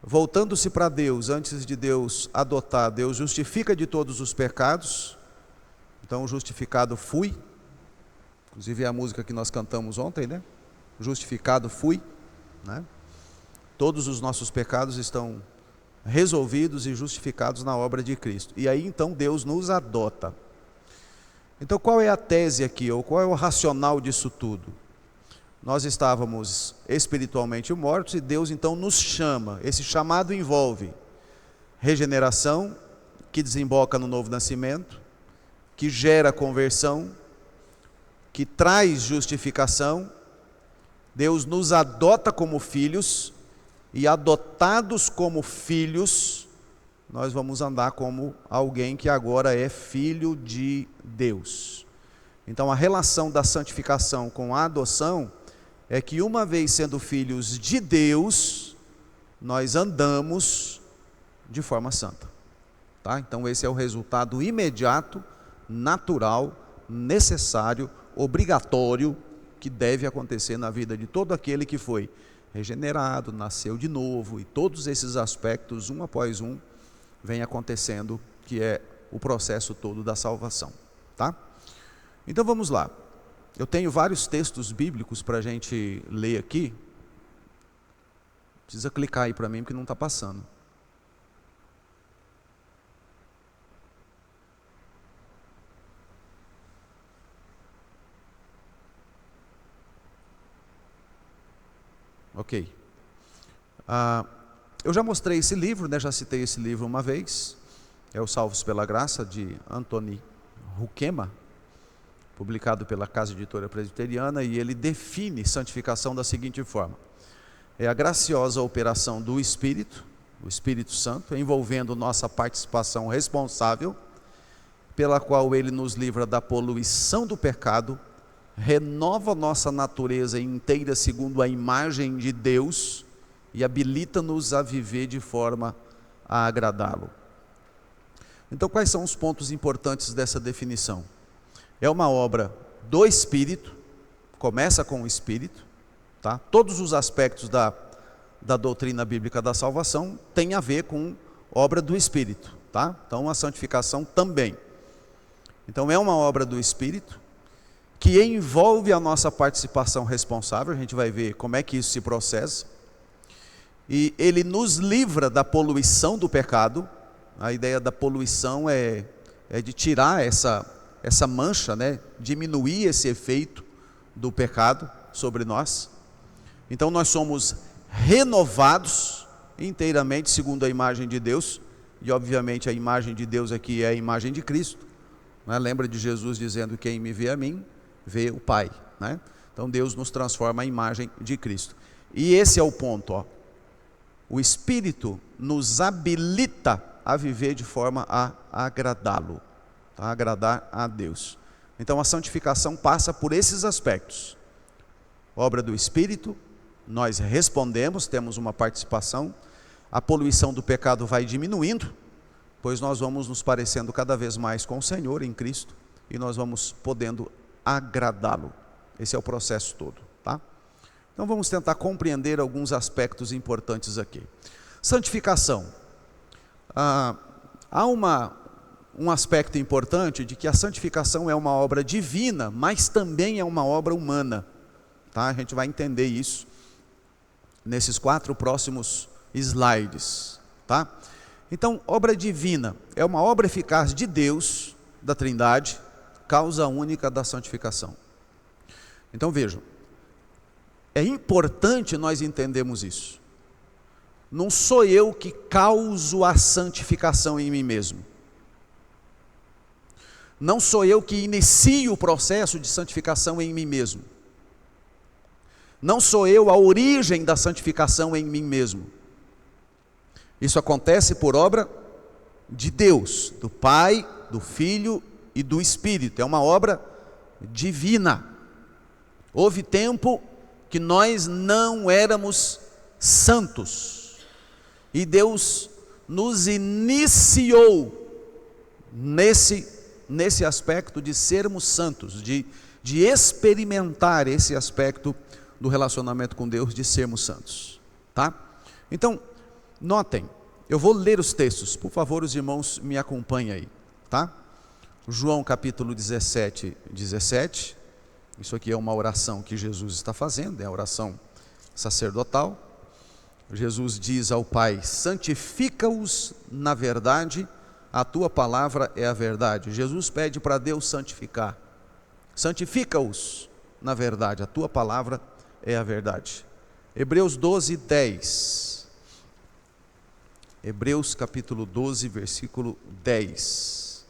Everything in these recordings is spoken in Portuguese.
voltando-se para Deus, antes de Deus adotar, Deus justifica de todos os pecados. Então, justificado fui. Inclusive é a música que nós cantamos ontem, né? Justificado fui, né? Todos os nossos pecados estão resolvidos e justificados na obra de Cristo. E aí então Deus nos adota. Então qual é a tese aqui, ou qual é o racional disso tudo? Nós estávamos espiritualmente mortos e Deus então nos chama. Esse chamado envolve regeneração, que desemboca no novo nascimento, que gera conversão, que traz justificação. Deus nos adota como filhos, e adotados como filhos, nós vamos andar como alguém que agora é filho de Deus. Então a relação da santificação com a adoção é que, uma vez sendo filhos de Deus, nós andamos de forma santa, tá? Então esse é o resultado imediato, natural, necessário, obrigatório, que deve acontecer na vida de todo aquele que foi regenerado, nasceu de novo, e todos esses aspectos, um após um, vem acontecendo, que é o processo todo da salvação, tá? Então vamos lá. Eu tenho vários textos bíblicos para a gente ler aqui. Precisa clicar aí para mim, porque não está passando. Ok. Eu já mostrei esse livro, né? Já citei esse livro uma vez. É o Salvos pela Graça, de Anthony Huckema, publicado pela Casa Editora Presbiteriana, e ele define santificação da seguinte forma: é a graciosa operação do Espírito, o Espírito Santo, envolvendo nossa participação responsável, pela qual ele nos livra da poluição do pecado, renova nossa natureza inteira segundo a imagem de Deus e habilita-nos a viver de forma a agradá-lo. Então, quais são os pontos importantes dessa definição? É uma obra do Espírito, começa com o Espírito, tá? Todos os aspectos da doutrina bíblica da salvação têm a ver com obra do Espírito, tá? Então a santificação também. Então é uma obra do Espírito, que envolve a nossa participação responsável. A gente vai ver como é que isso se processa, e ele nos livra da poluição do pecado. A ideia da poluição é de tirar essa mancha, né? Diminuir esse efeito do pecado sobre nós. Então nós somos renovados inteiramente segundo a imagem de Deus, e obviamente a imagem de Deus aqui é a imagem de Cristo, né? Lembra de Jesus dizendo: quem me vê a mim, vê o Pai, né? Então Deus nos transforma à imagem de Cristo. E esse é o ponto, ó. O Espírito nos habilita a viver de forma a agradá-lo, a agradar a Deus. Então a santificação passa por esses aspectos. Obra do Espírito, nós respondemos, temos uma participação. A poluição do pecado vai diminuindo, pois nós vamos nos parecendo cada vez mais com o Senhor em Cristo, e nós vamos podendo agradá-lo. Esse é o processo todo, tá? Então vamos tentar compreender alguns aspectos importantes aqui. Santificação. Há um aspecto importante de que a santificação é uma obra divina, mas também é uma obra humana, tá? A gente vai entender isso nesses 4 próximos slides, tá? Então, obra divina é uma obra eficaz de Deus, da Trindade, causa única da santificação. Então vejam, é importante nós entendermos isso. Não sou eu que causo a santificação em mim mesmo. Não sou eu que inicio o processo de santificação em mim mesmo. Não sou eu a origem da santificação em mim mesmo. Isso acontece por obra de Deus, do Pai, do Filho e do Espírito. É uma obra divina. Houve tempo que nós não éramos santos, e Deus nos iniciou nesse aspecto de sermos santos, de experimentar esse aspecto do relacionamento com Deus, de sermos santos, tá? Então, notem, eu vou ler os textos, por favor, os irmãos me acompanhem aí, tá? João capítulo 17, 17, isso aqui é uma oração que Jesus está fazendo, é a oração sacerdotal. Jesus diz ao Pai: santifica-os na verdade, a tua palavra é a verdade. Jesus pede para Deus santificar, santifica-os na verdade, a tua palavra é a verdade. Hebreus 12, 10. Hebreus capítulo 12, versículo 10.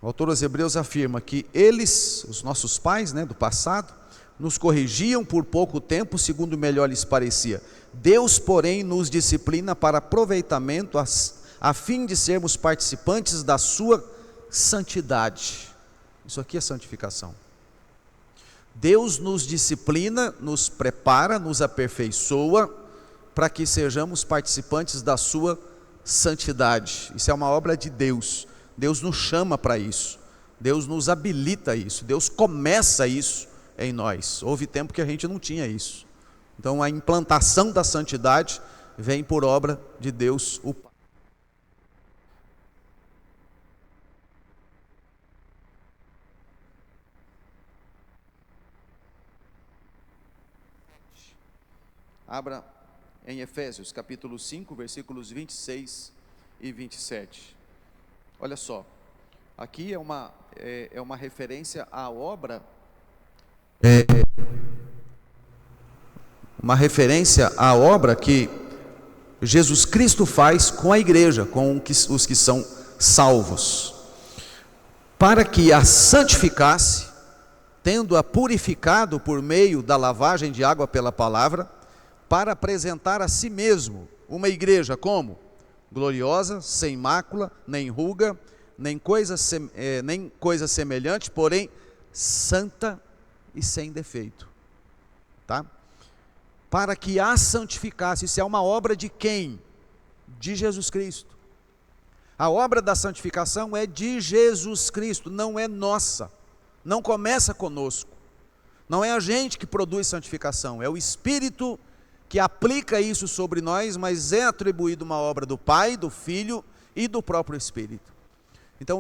O autor aos Hebreus afirma que eles, os nossos pais, do passado, nos corrigiam por pouco tempo, segundo melhor lhes parecia. Deus, porém, nos disciplina para aproveitamento, a fim de sermos participantes da sua santidade. Isso aqui é santificação. Deus nos disciplina, nos prepara, nos aperfeiçoa, para que sejamos participantes da sua santidade. Isso é uma obra de Deus. Deus nos chama para isso. Deus nos habilita a isso. Deus começa isso em nós. Houve tempo que a gente não tinha isso. Então a implantação da santidade vem por obra de Deus o Pai. Abra em Efésios capítulo 5, versículos 26 e 27. Olha só, aqui é uma referência à obra, uma referência à obra que Jesus Cristo faz com a igreja, com os que são salvos, para que a santificasse, tendo-a purificado por meio da lavagem de água pela palavra, para apresentar a si mesmo uma igreja como? Gloriosa, sem mácula, nem ruga, nem coisa semelhante, porém santa e sem defeito, tá? Para que a santificasse. Isso é uma obra de quem? De Jesus Cristo. A obra da santificação é de Jesus Cristo, não é nossa, não começa conosco, não é a gente que produz santificação, é o Espírito que aplica isso sobre nós, mas é atribuído uma obra do Pai, do Filho e do próprio Espírito. Então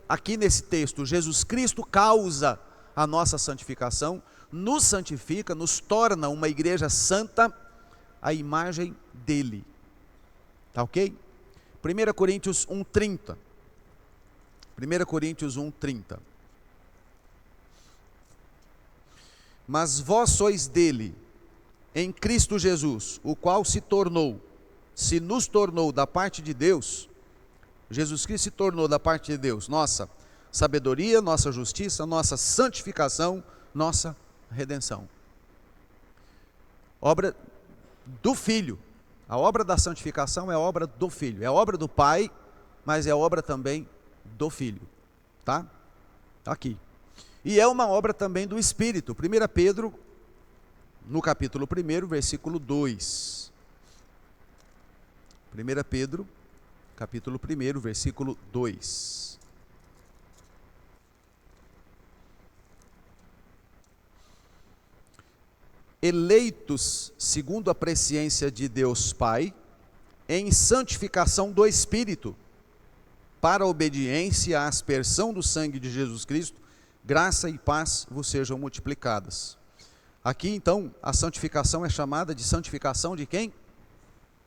aqui nesse texto, Jesus Cristo causa a nossa santificação, nos santifica, nos torna uma igreja santa, à imagem dele. Tá ok? 1 Coríntios 1:30. 1 Coríntios 1:30. Mas vós sois dele, em Cristo Jesus, o qual se nos tornou da parte de Deus. Jesus Cristo se tornou da parte de Deus nossa sabedoria, nossa justiça, nossa santificação, nossa redenção. Obra do Filho. A obra da santificação é obra do Filho. É obra do Pai, mas é obra também do Filho. Tá? Aqui. E é uma obra também do Espírito. 1 Pedro, no capítulo 1, versículo 2. 1 Pedro, capítulo 1, versículo 2. Eleitos segundo a presciência de Deus Pai, em santificação do Espírito, para a obediência à aspersão do sangue de Jesus Cristo, graça e paz vos sejam multiplicadas. Aqui então, a santificação é chamada de santificação de quem?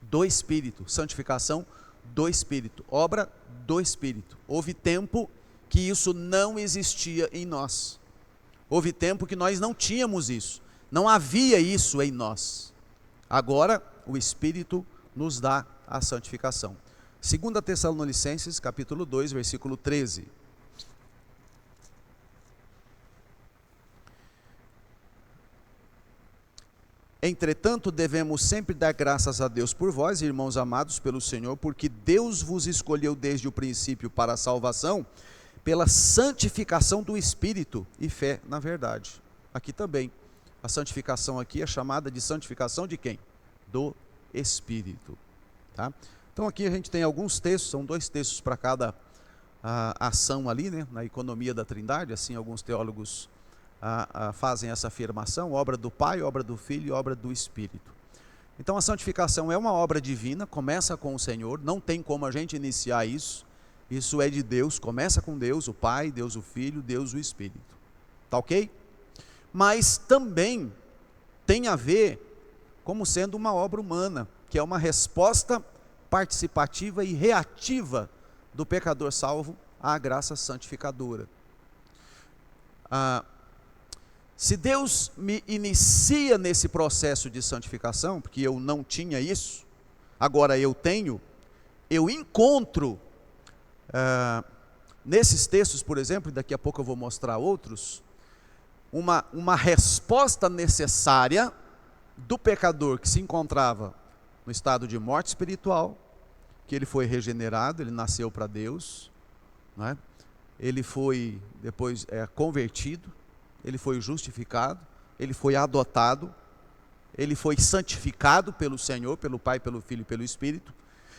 Do Espírito, santificação do Espírito, obra do Espírito. Houve tempo que isso não existia em nós, houve tempo que nós não tínhamos isso, não havia isso em nós. Agora o Espírito nos dá a santificação. 2 Tessalonicenses capítulo 2, versículo 13. Entretanto, devemos sempre dar graças a Deus por vós, irmãos amados pelo Senhor, porque Deus vos escolheu desde o princípio para a salvação, pela santificação do Espírito e fé na verdade. Aqui também, a santificação aqui é chamada de santificação de quem? Do Espírito. Tá? Então aqui a gente tem alguns textos, são 2 textos para cada ação ali, na economia da Trindade, assim alguns teólogos fazem essa afirmação, obra do Pai, obra do Filho e obra do Espírito. Então a santificação é uma obra divina, começa com o Senhor, não tem como a gente iniciar isso. Isso é de Deus, começa com Deus, o Pai, Deus o Filho, Deus o Espírito. Tá ok? Mas também tem a ver como sendo uma obra humana, que é uma resposta participativa e reativa do pecador salvo à graça santificadora. Se Deus me inicia nesse processo de santificação, porque eu não tinha isso, agora eu tenho, eu encontro, nesses textos, por exemplo, e daqui a pouco eu vou mostrar outros, uma resposta necessária do pecador que se encontrava no estado de morte espiritual, que ele foi regenerado, ele nasceu para Deus, não é? Ele foi depois convertido, ele foi justificado, ele foi adotado, ele foi santificado pelo Senhor, pelo Pai, pelo Filho e pelo Espírito,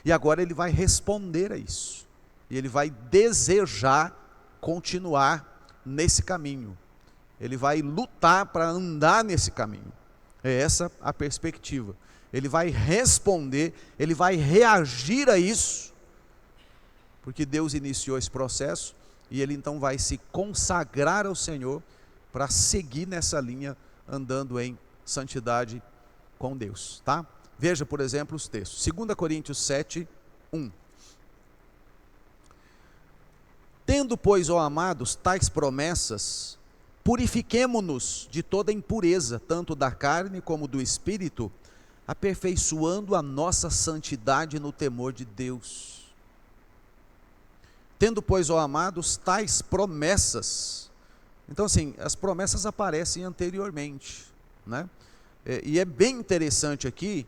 e agora ele vai responder a isso, e ele vai desejar continuar nesse caminho, ele vai lutar para andar nesse caminho. É essa a perspectiva. Ele vai responder, ele vai reagir a isso, porque Deus iniciou esse processo, e ele então vai se consagrar ao Senhor para seguir nessa linha, andando em santidade com Deus, tá? Veja, por exemplo, os textos. 2 Coríntios 7, 1. Tendo, pois, ó amados, tais promessas, purifiquemo-nos de toda impureza, tanto da carne como do espírito, aperfeiçoando a nossa santidade no temor de Deus. Tendo, pois, ó amados, tais promessas. Então, assim, as promessas aparecem anteriormente, né? E é bem interessante aqui,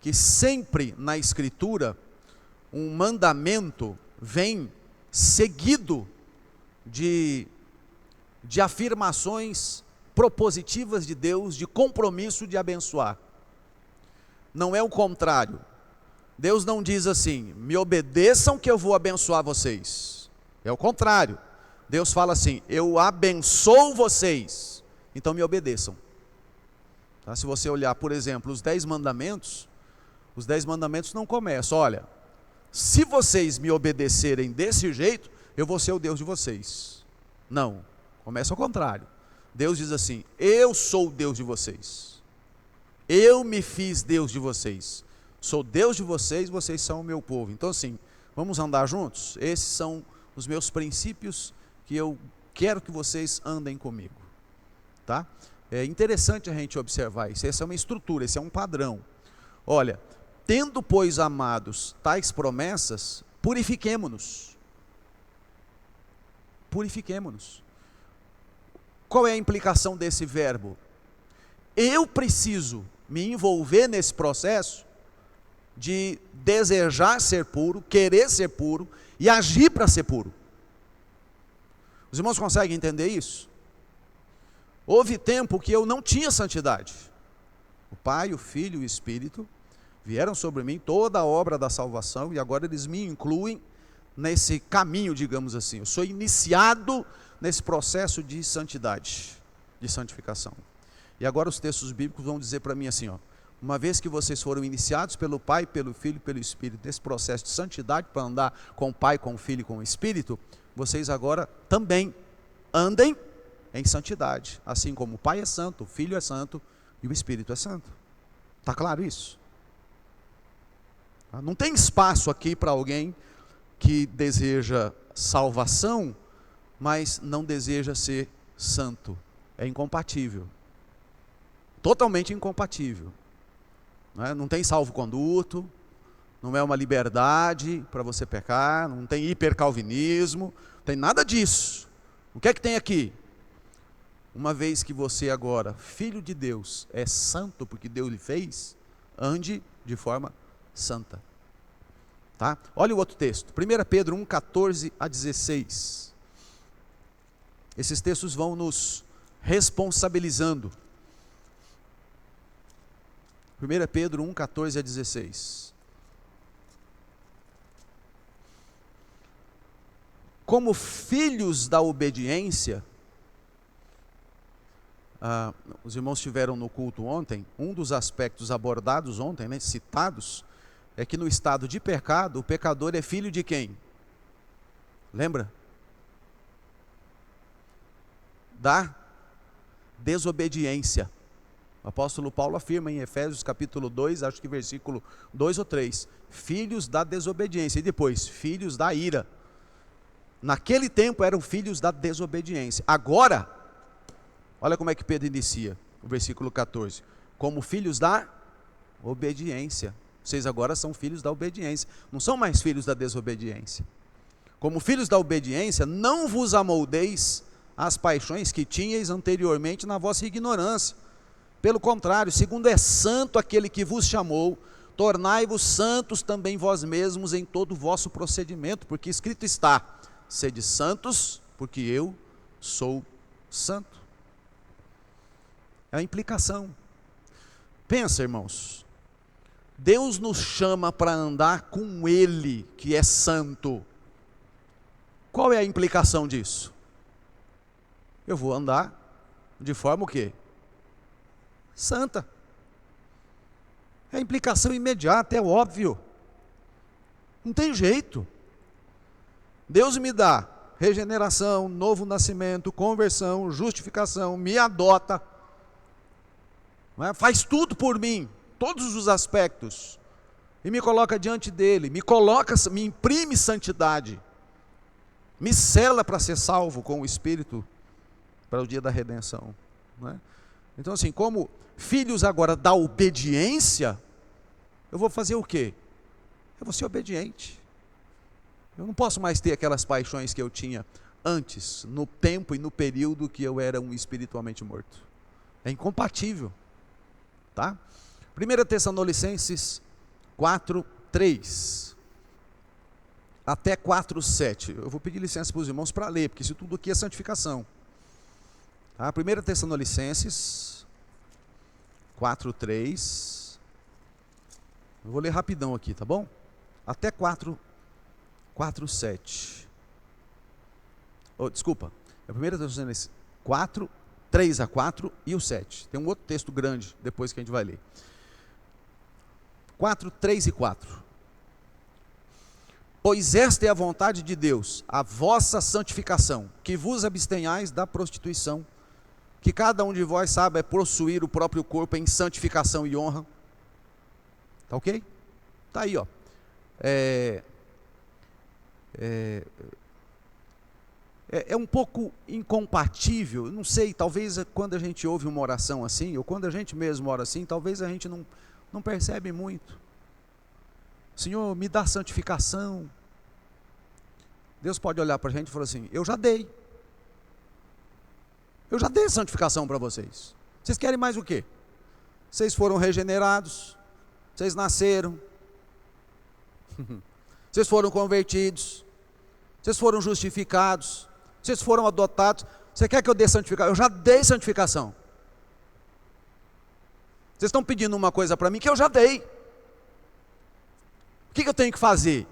que sempre na Escritura, um mandamento vem seguido de afirmações propositivas de Deus, de compromisso de abençoar. Não é o contrário. Deus não diz assim, me obedeçam que eu vou abençoar vocês. É o contrário. Deus fala assim, eu abençoo vocês, então me obedeçam. Tá? Se você olhar, por exemplo, os 10 mandamentos não começam, olha, se vocês me obedecerem desse jeito, eu vou ser o Deus de vocês. Não, começa ao contrário. Deus diz assim, eu sou o Deus de vocês. Eu me fiz Deus de vocês. Sou Deus de vocês, vocês são o meu povo. Então assim, vamos andar juntos? Esses são os meus princípios que eu quero que vocês andem comigo. Tá? É interessante a gente observar isso. Essa é uma estrutura, esse é um padrão. Olha, tendo, pois, amados, tais promessas, purifiquemo-nos. Purifiquemo-nos. Qual é a implicação desse verbo? Eu preciso me envolver nesse processo de desejar ser puro, querer ser puro e agir para ser puro. Os irmãos conseguem entender isso? Houve tempo que eu não tinha santidade. O Pai, o Filho e o Espírito vieram sobre mim toda a obra da salvação e agora eles me incluem nesse caminho, digamos assim. Eu sou iniciado nesse processo de santidade, de santificação. E agora os textos bíblicos vão dizer para mim assim, ó, uma vez que vocês foram iniciados pelo Pai, pelo Filho e pelo Espírito, nesse processo de santidade para andar com o Pai, com o Filho e com o Espírito, vocês agora também andem em santidade, assim como o Pai é santo, o Filho é santo e o Espírito é santo. Está claro isso? Não tem espaço aqui para alguém que deseja salvação, mas não deseja ser santo. É incompatível. Totalmente incompatível. Não tem salvo-conduto, não é uma liberdade para você pecar, não tem hipercalvinismo, não tem nada disso. O que é que tem aqui? Uma vez que você agora, filho de Deus, é santo porque Deus lhe fez, ande de forma santa. Tá? Olha o outro texto, 1 Pedro 1, 14 a 16. Esses textos vão nos responsabilizando. 1 Pedro 1, 14 a 16. Como filhos da obediência, os irmãos estiveram no culto ontem, um dos aspectos abordados ontem, né, citados, é que no estado de pecado, o pecador é filho de quem? Lembra? Da desobediência. O apóstolo Paulo afirma em Efésios capítulo 2, acho que versículo 2 ou 3, filhos da desobediência, e depois, filhos da ira. Naquele tempo eram filhos da desobediência. Agora, olha como é que Pedro inicia, o versículo 14, como filhos da obediência. Vocês agora são filhos da obediência, não são mais filhos da desobediência. Como filhos da obediência, não vos amoldeis às paixões que tinhais anteriormente na vossa ignorância. Pelo contrário, segundo é santo aquele que vos chamou, tornai-vos santos também vós mesmos em todo o vosso procedimento, porque escrito está, sede santos, porque eu sou santo. É a implicação. Pensa, irmãos, Deus nos chama para andar com Ele, que é santo. Qual é a implicação disso? Eu vou andar de forma o quê? Santa. É a implicação imediata, é óbvio. Não tem jeito. Deus me dá regeneração, novo nascimento, conversão, justificação, me adota, não é? Faz tudo por mim, todos os aspectos, e me coloca diante dele, me imprime santidade, me sela para ser salvo com o Espírito para o dia da redenção, não é? Então assim, como filhos agora da obediência, eu vou fazer o quê? Eu vou ser obediente. Eu não posso mais ter aquelas paixões que eu tinha antes, no tempo e no período que eu era um espiritualmente morto. É incompatível, tá? 1 Tessalonicenses 4:3 até 4:7. Eu vou pedir licença para os irmãos para ler, porque isso tudo aqui é santificação. Tá? 1 Tessalonicenses 4:3. Eu vou ler rapidão aqui, tá bom? Até 4:7. Desculpa, é 1 Tessalonicenses 4, 3 a 4 e o 7. Tem um outro texto grande depois que a gente vai ler. 4, 3 e 4. Pois esta é a vontade de Deus, a vossa santificação, que vos abstenhais da prostituição, que cada um de vós saiba possuir o próprio corpo em santificação e honra. Tá ok? Tá aí, ó. É um pouco incompatível, não sei, talvez quando a gente ouve uma oração assim, ou quando a gente mesmo ora assim, talvez a gente não percebe muito. Senhor, me dá santificação. Deus pode olhar para a gente e falar assim, eu já dei santificação para vocês. Vocês querem mais o quê? Vocês foram regenerados, vocês nasceram, vocês foram convertidos, vocês foram justificados, vocês foram adotados. Você quer que eu dê santificação? Eu já dei santificação. Vocês estão pedindo uma coisa para mim que eu já dei. O que eu tenho que fazer?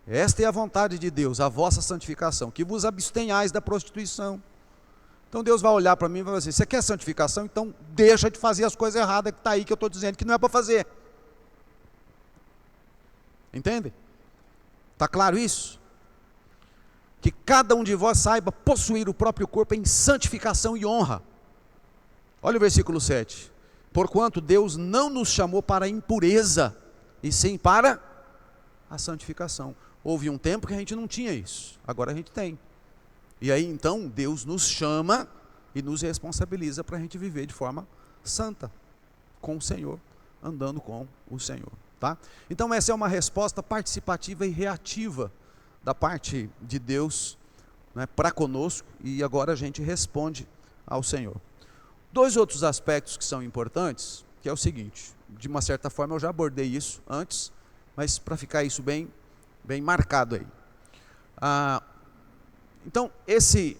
Esta é a vontade de Deus, a vossa santificação, que vos abstenhais da prostituição. Então Deus vai olhar para mim e vai dizer, você quer santificação? Então deixa de fazer as coisas erradas que está aí, que eu estou dizendo que não é para fazer. Entende? Está claro isso? Que cada um de vós saiba possuir o próprio corpo em santificação e honra. Olha o versículo 7. Porquanto Deus não nos chamou para a impureza, e sim para a santificação. Houve um tempo que a gente não tinha isso, agora a gente tem. E aí então Deus nos chama e nos responsabiliza para a gente viver de forma santa, com o Senhor, andando com o Senhor. Tá? Então essa é uma resposta participativa e reativa da parte de Deus, né, para conosco, e agora a gente responde ao Senhor. Dois outros aspectos que são importantes, que é o seguinte, de uma certa forma eu já abordei isso antes, mas para ficar isso bem marcado aí. Então esse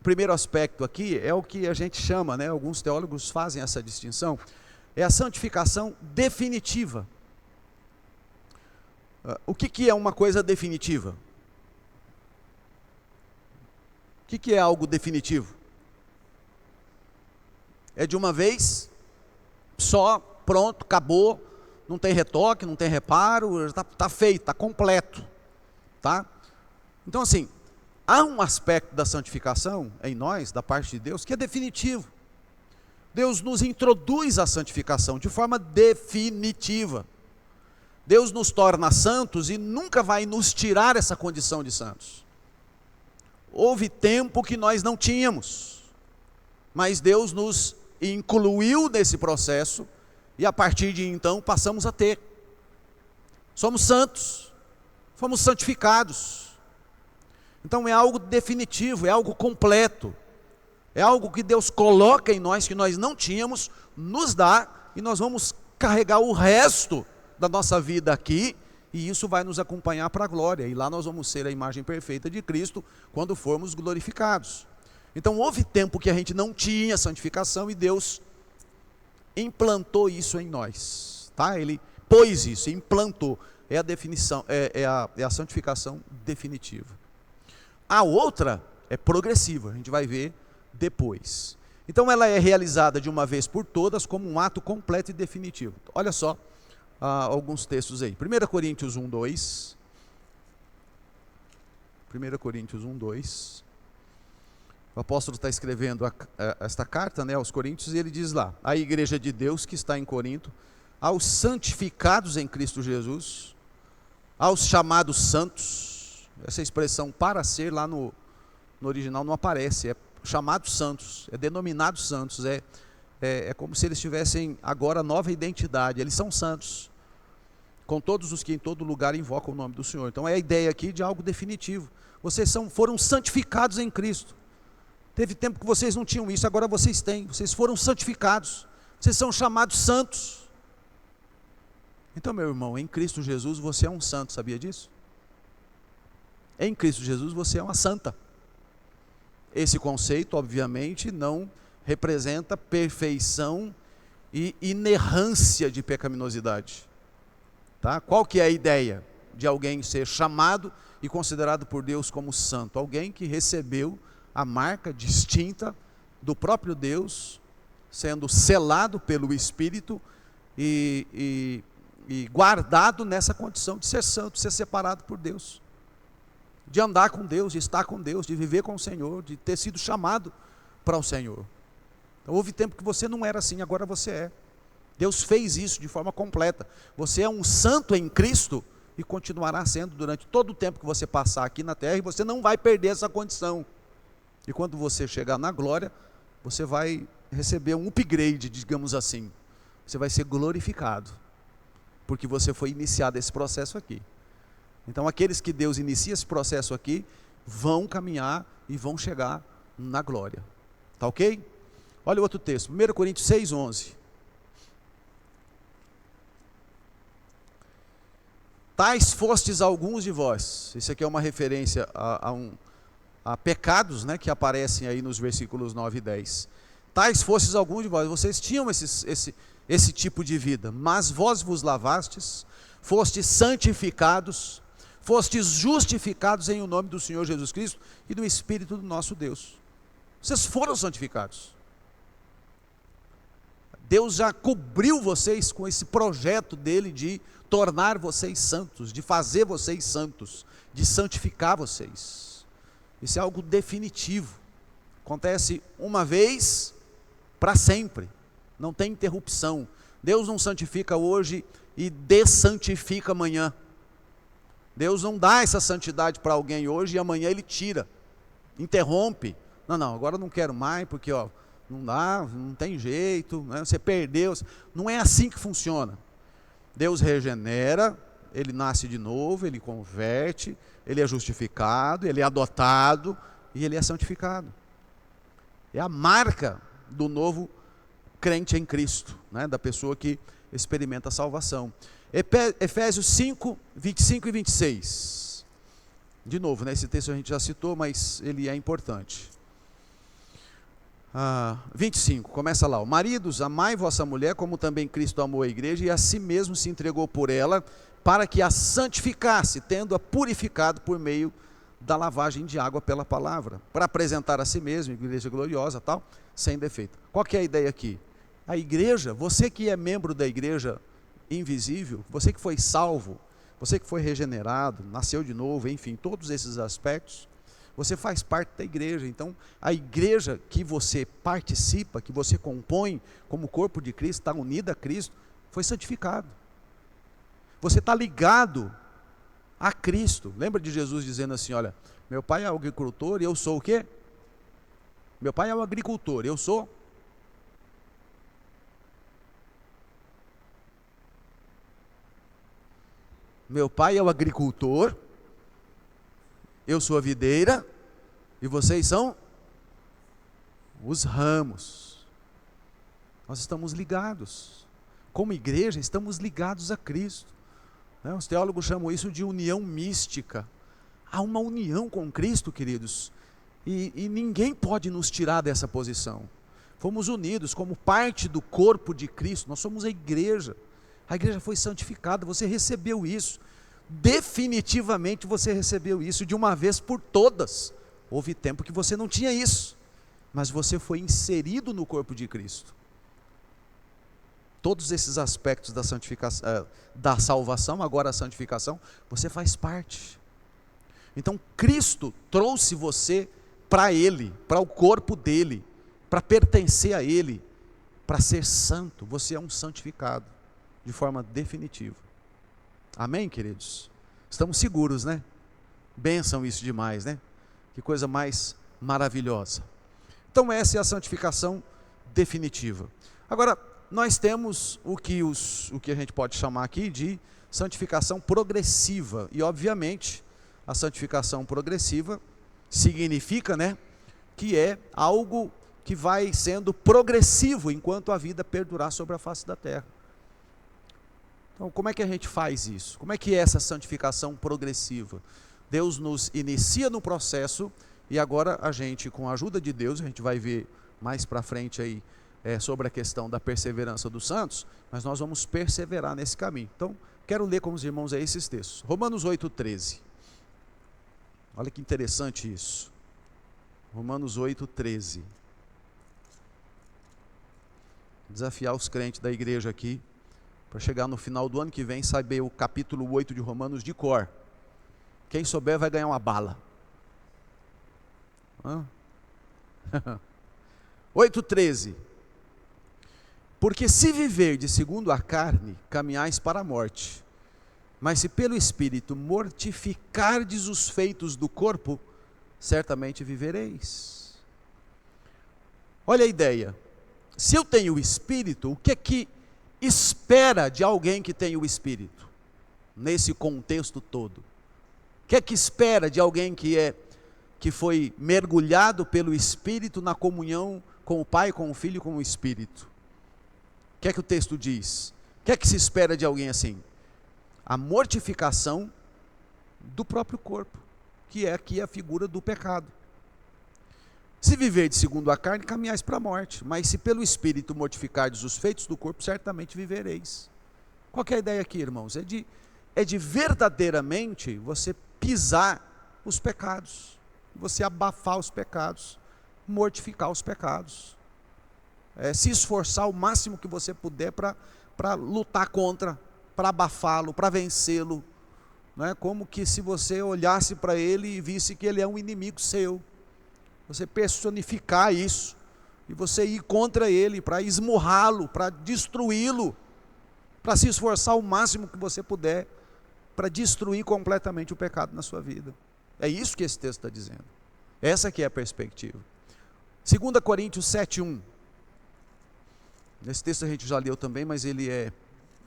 primeiro aspecto aqui é o que a gente chama, né, alguns teólogos fazem essa distinção, é a santificação definitiva. O que é uma coisa definitiva? O que é algo definitivo? É de uma vez, só, pronto, acabou, não tem retoque, não tem reparo, está feito, está completo. Tá? Então assim, há um aspecto da santificação em nós, da parte de Deus, que é definitivo. Deus nos introduz à santificação de forma definitiva. Deus nos torna santos e nunca vai nos tirar essa condição de santos. Houve tempo que nós não tínhamos, mas Deus nos incluiu nesse processo e a partir de então passamos a ter. Somos santos, fomos santificados. Então é algo definitivo, é algo completo. É algo que Deus coloca em nós que nós não tínhamos, nos dá e nós vamos carregar o resto da nossa vida aqui e isso vai nos acompanhar para a glória. E lá nós vamos ser a imagem perfeita de Cristo quando formos glorificados. Então houve tempo que a gente não tinha santificação e Deus implantou isso em nós. Tá? Ele pôs isso, implantou. É a definição, é a santificação definitiva. A outra é progressiva, a gente vai ver depois. Então ela é realizada de uma vez por todas como um ato completo e definitivo. Olha só alguns textos aí. 1 Coríntios 1:2. 1 Coríntios 1:2. O apóstolo está escrevendo esta carta, né, aos Coríntios, e ele diz lá: a igreja de Deus que está em Corinto, aos santificados em Cristo Jesus, aos chamados santos. Essa expressão para ser lá no original não aparece, é chamados santos, é denominados santos, é como se eles tivessem agora nova identidade, eles são santos, com todos os que em todo lugar invocam o nome do Senhor. Então é a ideia aqui de algo definitivo. Vocês foram santificados em Cristo. Teve tempo que vocês não tinham isso, agora vocês têm. Vocês foram santificados, vocês são chamados santos. Então, meu irmão, em Cristo Jesus você é um santo, sabia disso? Em Cristo Jesus você é uma santa. Esse conceito, obviamente, não representa perfeição e inerrância de pecaminosidade. Tá? Qual que é a ideia de alguém ser chamado e considerado por Deus como santo? Alguém que recebeu a marca distinta do próprio Deus, sendo selado pelo Espírito e guardado nessa condição de ser santo, de ser separado por Deus, de andar com Deus, de estar com Deus, de viver com o Senhor, de ter sido chamado para o Senhor. Então, houve tempo que você não era assim, agora você é. Deus fez isso de forma completa. Você é um santo em Cristo e continuará sendo durante todo o tempo que você passar aqui na terra, e você não vai perder essa condição. E quando você chegar na glória, você vai receber um upgrade, digamos assim. Você vai ser glorificado, porque você foi iniciado esse processo aqui. Então aqueles que Deus inicia esse processo aqui, vão caminhar e vão chegar na glória. Tá ok? Olha o outro texto, 1 Coríntios 6:11. Tais fostes alguns de vós. Isso aqui é uma referência a pecados, né, que aparecem aí nos versículos 9 e 10. Tais fostes alguns de vós. Vocês tinham esse tipo de vida, mas vós vos lavastes, fostes santificados, fostes justificados em o nome do Senhor Jesus Cristo e do Espírito do nosso Deus. Vocês foram santificados. Deus já cobriu vocês com esse projeto dele de tornar vocês santos, de fazer vocês santos, de santificar vocês. Isso é algo definitivo. Acontece uma vez para sempre. Não tem interrupção. Deus não santifica hoje e dessantifica amanhã. Deus não dá essa santidade para alguém hoje e amanhã ele tira, interrompe. Não, agora eu não quero mais porque não dá, não tem jeito, né? Você perdeu. Não é assim que funciona. Deus regenera, ele nasce de novo, ele converte, ele é justificado, ele é adotado e ele é santificado. É a marca do novo crente em Cristo, né? Da pessoa que experimenta a salvação. Efésios 5, 25 e 26. De novo, né? Esse texto a gente já citou, mas ele é importante. 25, começa lá. Maridos, amai vossa mulher, como também Cristo amou a igreja e a si mesmo se entregou por ela, para que a santificasse, tendo-a purificado por meio da lavagem de água pela palavra, para apresentar a si mesmo, igreja gloriosa, tal, sem defeito. Qual que é a ideia aqui? A igreja, você que é membro da igreja invisível, você que foi salvo, você que foi regenerado, nasceu de novo, enfim, todos esses aspectos, você faz parte da igreja. Então, a igreja que você participa, que você compõe como corpo de Cristo, está unida a Cristo, foi santificado. Você está ligado a Cristo. Lembra de Jesus dizendo assim, olha, meu pai é o agricultor e eu sou o quê? Meu pai é o agricultor, eu sou? Meu pai é o agricultor, eu sou a videira e vocês são os ramos. Nós estamos ligados. Como igreja, estamos ligados a Cristo. Os teólogos chamam isso de união mística. Há uma união com Cristo, queridos, e ninguém pode nos tirar dessa posição. Fomos unidos como parte do corpo de Cristo, nós somos a igreja foi santificada, você recebeu isso, definitivamente você recebeu isso de uma vez por todas. Houve tempo que você não tinha isso, mas você foi inserido no corpo de Cristo. Todos esses aspectos da santificação, da salvação, agora a santificação, você faz parte. Então Cristo trouxe você para Ele, para o corpo dEle, para pertencer a Ele, para ser santo. Você é um santificado, de forma definitiva. Amém, queridos? Estamos seguros, né? Bênção isso demais, né? Que coisa mais maravilhosa. Então essa é a santificação definitiva. Agora, nós temos o que a gente pode chamar aqui de santificação progressiva. E obviamente, a santificação progressiva significa, né, que é algo que vai sendo progressivo enquanto a vida perdurar sobre a face da terra. Então, como é que a gente faz isso? Como é que é essa santificação progressiva? Deus nos inicia no processo e agora a gente, com a ajuda de Deus, a gente vai ver mais para frente aí sobre a questão da perseverança dos santos, mas nós vamos perseverar nesse caminho. Então, quero ler com os irmãos aí esses textos. Romanos 8,13. Olha que interessante isso. Romanos 8,13. Desafiar os crentes da igreja aqui, para chegar no final do ano que vem, saber o capítulo 8 de Romanos de cor. Quem souber vai ganhar uma bala. 8,13. Porque se viverdes segundo a carne, caminhais para a morte. Mas se pelo Espírito mortificardes os feitos do corpo, certamente vivereis. Olha a ideia. Se eu tenho o Espírito, o que é que espera de alguém que tem o Espírito? Nesse contexto todo. O que é que espera de alguém que foi mergulhado pelo Espírito na comunhão com o Pai, com o Filho e com o Espírito? O que é que o texto diz? O que é que se espera de alguém assim? A mortificação do próprio corpo, que é aqui a figura do pecado. Se viverdes segundo a carne, caminhais para a morte, mas se pelo Espírito mortificardes os feitos do corpo, certamente vivereis. Qual que é a ideia aqui, irmãos? É de verdadeiramente você pisar os pecados, você abafar os pecados, mortificar os pecados, se esforçar o máximo que você puder para lutar contra, para abafá-lo, para vencê-lo. Não é como que se você olhasse para ele e visse que ele é um inimigo seu. Você personificar isso e você ir contra ele para esmurrá-lo, para destruí-lo, para se esforçar o máximo que você puder para destruir completamente o pecado na sua vida. É isso que esse texto está dizendo. Essa que é a perspectiva. 2 Coríntios 7,1. Esse texto a gente já leu também, mas ele é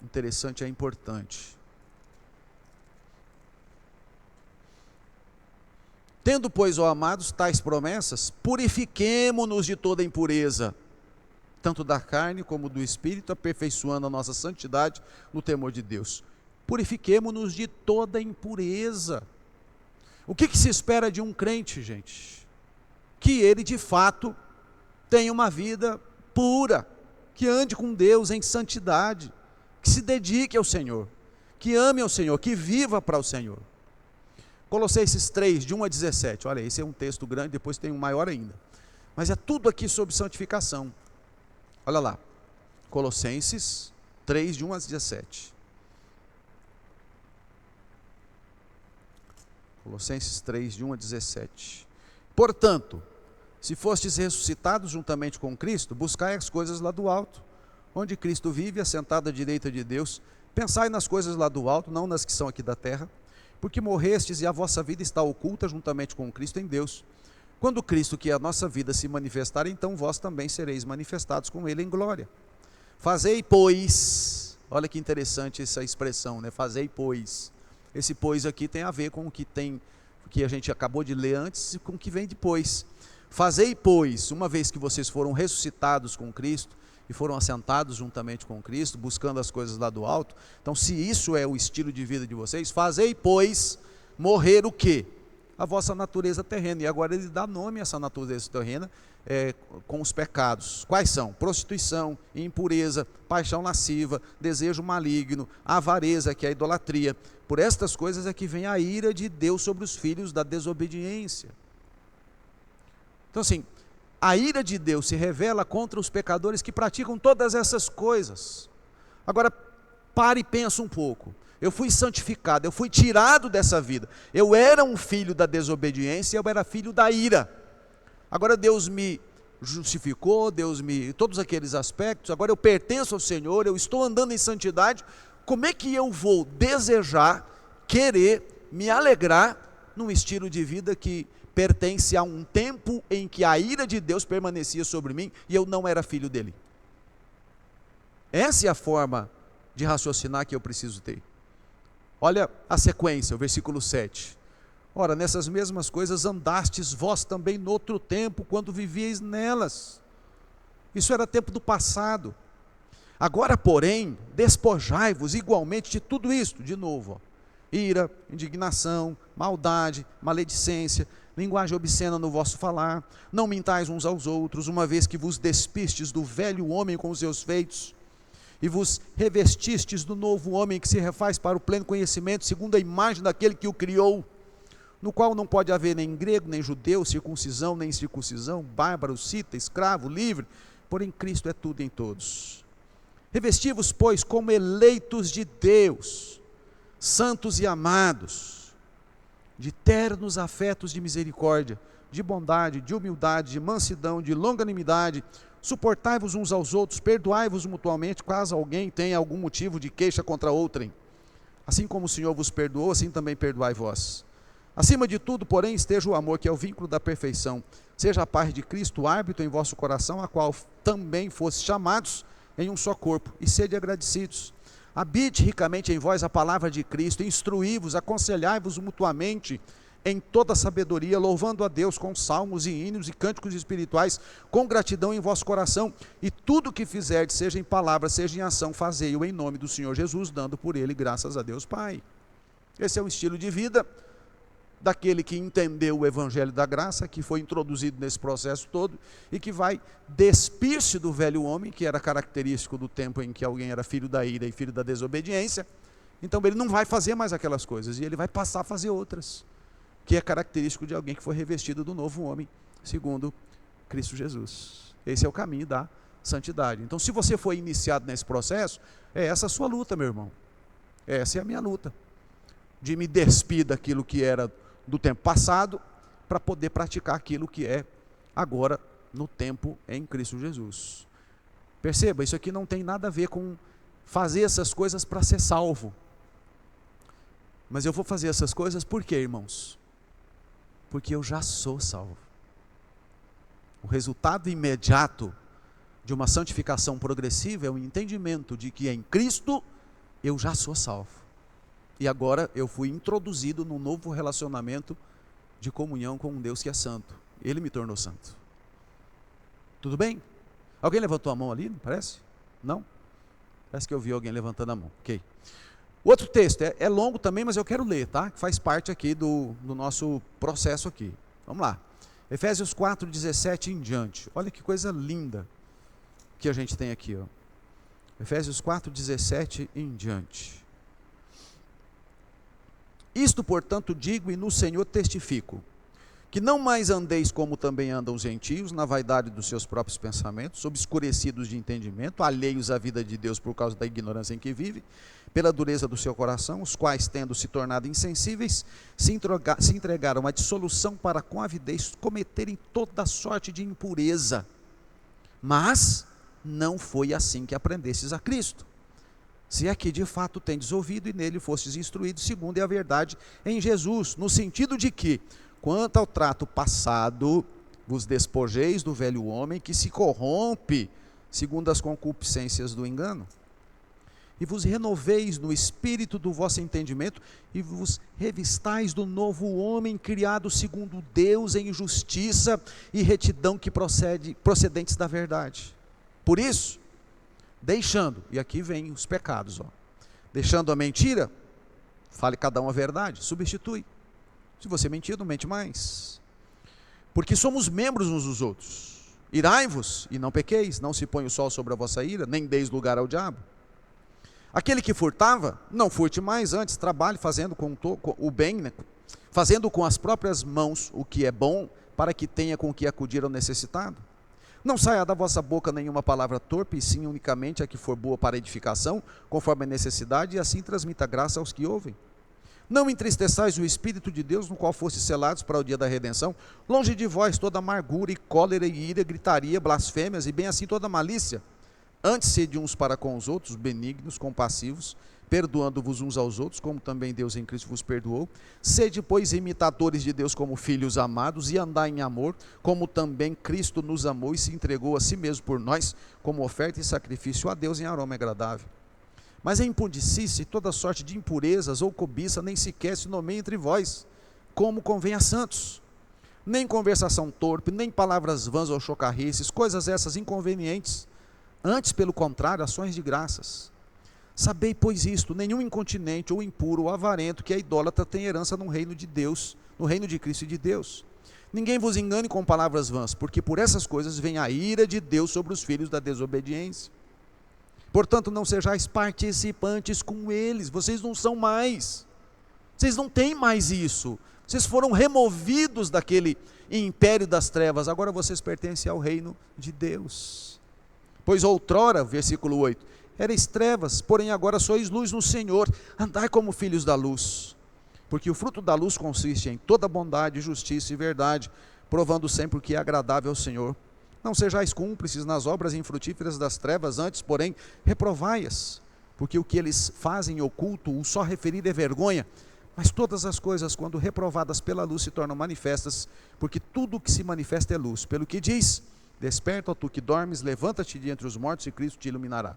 interessante, é importante. Tendo, pois, ó amados, tais promessas, purifiquemo-nos de toda impureza, tanto da carne como do espírito, aperfeiçoando a nossa santidade no temor de Deus. Purifiquemo-nos de toda impureza. O que se espera de um crente, gente? Que ele, de fato, tenha uma vida pura, que ande com Deus em santidade, que se dedique ao Senhor, que ame ao Senhor, que viva para o Senhor. Colossenses 3, de 1 a 17, olha, esse é um texto grande, depois tem um maior ainda. Mas é tudo aqui sobre santificação. Olha lá, Colossenses 3, de 1 a 17. Colossenses 3, de 1 a 17. Portanto, se fostes ressuscitados juntamente com Cristo, buscai as coisas lá do alto, onde Cristo vive, assentado à direita de Deus. Pensai nas coisas lá do alto, não nas que são aqui da terra, porque morrestes e a vossa vida está oculta juntamente com Cristo em Deus. Quando Cristo, que é a nossa vida, se manifestar, então vós também sereis manifestados com Ele em glória. Fazei, pois, olha que interessante essa expressão, né? Fazei, pois. Esse pois aqui tem a ver com o que a gente acabou de ler antes e com o que vem depois. Fazei, pois, uma vez que vocês foram ressuscitados com Cristo e foram assentados juntamente com Cristo, buscando as coisas lá do alto, então se isso é o estilo de vida de vocês, fazei, pois, morrer o quê? A vossa natureza terrena. E agora ele dá nome a essa natureza terrena com os pecados. Quais são? Prostituição, impureza, paixão lasciva, desejo maligno, avareza, que é a idolatria. Por estas coisas é que vem a ira de Deus sobre os filhos da desobediência. Então assim, a ira de Deus se revela contra os pecadores que praticam todas essas coisas. Agora, pare e pensa um pouco. Eu fui santificado, eu fui tirado dessa vida. Eu era um filho da desobediência, eu era filho da ira. Agora Deus me justificou, todos aqueles aspectos, agora eu pertenço ao Senhor, eu estou andando em santidade. Como é que eu vou desejar, querer, me alegrar num estilo de vida que pertence a um tempo em que a ira de Deus permanecia sobre mim e eu não era filho dele? Essa é a forma de raciocinar que eu preciso ter. Olha a sequência, o versículo 7. Ora, nessas mesmas coisas andastes vós também noutro tempo, quando vivieis nelas. Isso era tempo do passado. Agora, porém, despojai-vos igualmente de tudo isto, de novo, ira, indignação, maldade, maledicência, linguagem obscena no vosso falar. Não mintais uns aos outros, uma vez que vos despistes do velho homem com os seus feitos, e vos revestistes do novo homem que se refaz para o pleno conhecimento, segundo a imagem daquele que o criou, no qual não pode haver nem grego, nem judeu, circuncisão, nem incircuncisão, bárbaro, cita, escravo, livre, porém Cristo é tudo em todos. Revesti-vos, pois, como eleitos de Deus, santos e amados, de ternos afetos de misericórdia, de bondade, de humildade, de mansidão, de longanimidade. Suportai-vos uns aos outros, perdoai-vos mutuamente, caso alguém tenha algum motivo de queixa contra outrem. Assim como o Senhor vos perdoou, assim também perdoai vós. Acima de tudo, porém, esteja o amor, que é o vínculo da perfeição. Seja a paz de Cristo árbitro em vosso coração, a qual também fostes chamados em um só corpo, e sede agradecidos. Habite ricamente em vós a palavra de Cristo, instruí-vos, aconselhai-vos mutuamente em toda sabedoria, louvando a Deus com salmos e hinos e cânticos espirituais, com gratidão em vosso coração, e tudo o que fizerdes, seja em palavra, seja em ação, fazei-o em nome do Senhor Jesus, dando por ele graças a Deus Pai. Esse é o estilo de vida daquele que entendeu o evangelho da graça, que foi introduzido nesse processo todo, e que vai despir-se do velho homem, que era característico do tempo em que alguém era filho da ira e filho da desobediência. Então ele não vai fazer mais aquelas coisas, e ele vai passar a fazer outras, que é característico de alguém que foi revestido do novo homem, segundo Cristo Jesus. Esse é o caminho da santidade. Então, se você foi iniciado nesse processo, é essa a sua luta, meu irmão. Essa é a minha luta, de me despir daquilo que era do tempo passado, para poder praticar aquilo que é agora, no tempo em Cristo Jesus. Perceba, isso aqui não tem nada a ver com fazer essas coisas para ser salvo. Mas eu vou fazer essas coisas por quê, irmãos? Porque eu já sou salvo. O resultado imediato de uma santificação progressiva é o entendimento de que em Cristo eu já sou salvo. E agora eu fui introduzido num novo relacionamento de comunhão com um Deus que é santo. Ele me tornou santo. Tudo bem? Alguém levantou a mão ali, não parece? Não? Parece que eu vi alguém levantando a mão. Ok. O outro texto é longo também, mas eu quero ler, tá? Faz parte aqui do nosso processo aqui. Vamos lá. Efésios 4, 17 em diante. Olha que coisa linda que a gente tem aqui, ó. Efésios 4, 17 em diante. Isto, portanto, digo e no Senhor testifico, que não mais andeis como também andam os gentios, na vaidade dos seus próprios pensamentos, obscurecidos de entendimento, alheios à vida de Deus por causa da ignorância em que vive, pela dureza do seu coração, os quais, tendo se tornado insensíveis, se entregaram à dissolução para com avidez cometerem toda sorte de impureza. Mas não foi assim que aprendestes a Cristo. Se é que de fato tendes ouvido e nele fostes instruídos, segundo é a verdade em Jesus, no sentido de que, quanto ao trato passado, vos despojeis do velho homem que se corrompe segundo as concupiscências do engano, e vos renoveis no espírito do vosso entendimento, e vos revistais do novo homem criado segundo Deus em justiça e retidão que procedentes da verdade. Por isso, deixando, e aqui vem os pecados, deixando a mentira, fale cada um a verdade, substitui. Se você mentir, não mente mais, porque somos membros uns dos outros. Irai-vos e não pequeis, não se põe o sol sobre a vossa ira, nem deis lugar ao diabo. Aquele que furtava, não furte mais, antes trabalhe fazendo com o bem, né? Fazendo com as próprias mãos o que é bom, para que tenha com que acudir ao necessitado. Não saia da vossa boca nenhuma palavra torpe, e sim unicamente a que for boa para edificação, conforme a necessidade, e assim transmita graça aos que ouvem. Não entristeçais o Espírito de Deus, no qual fostes selados para o dia da redenção. Longe de vós toda amargura e cólera e ira, gritaria, blasfêmias, e bem assim toda malícia. Antes sede uns para com os outros, benignos, compassivos, perdoando-vos uns aos outros, como também Deus em Cristo vos perdoou. Sede, pois, imitadores de Deus como filhos amados, e andai em amor, como também Cristo nos amou e se entregou a si mesmo por nós, como oferta e sacrifício a Deus em aroma agradável. Mas a impudicícia e toda sorte de impurezas ou cobiça nem sequer se nomeia entre vós, como convém a santos. Nem conversação torpe, nem palavras vãs ou chocarrices, coisas essas inconvenientes. Antes, pelo contrário, ações de graças. Sabei, pois, isto: nenhum incontinente ou impuro ou avarento que é idólatra tem herança no reino de Deus, no reino de Cristo e de Deus. Ninguém vos engane com palavras vãs, porque por essas coisas vem a ira de Deus sobre os filhos da desobediência. Portanto, não sejais participantes com eles, vocês não são mais, vocês não têm mais isso, vocês foram removidos daquele império das trevas, agora vocês pertencem ao reino de Deus. Pois outrora, versículo 8, erais trevas, porém agora sois luz no Senhor, andai como filhos da luz, porque o fruto da luz consiste em toda bondade, justiça e verdade, provando sempre o que é agradável ao Senhor. Não sejais cúmplices nas obras infrutíferas das trevas, antes, porém, reprovai-as, porque o que eles fazem em oculto, o só referir é vergonha, mas todas as coisas, quando reprovadas pela luz, se tornam manifestas, porque tudo o que se manifesta é luz, pelo que diz: desperta, ó tu que dormes, levanta-te de entre os mortos e Cristo te iluminará.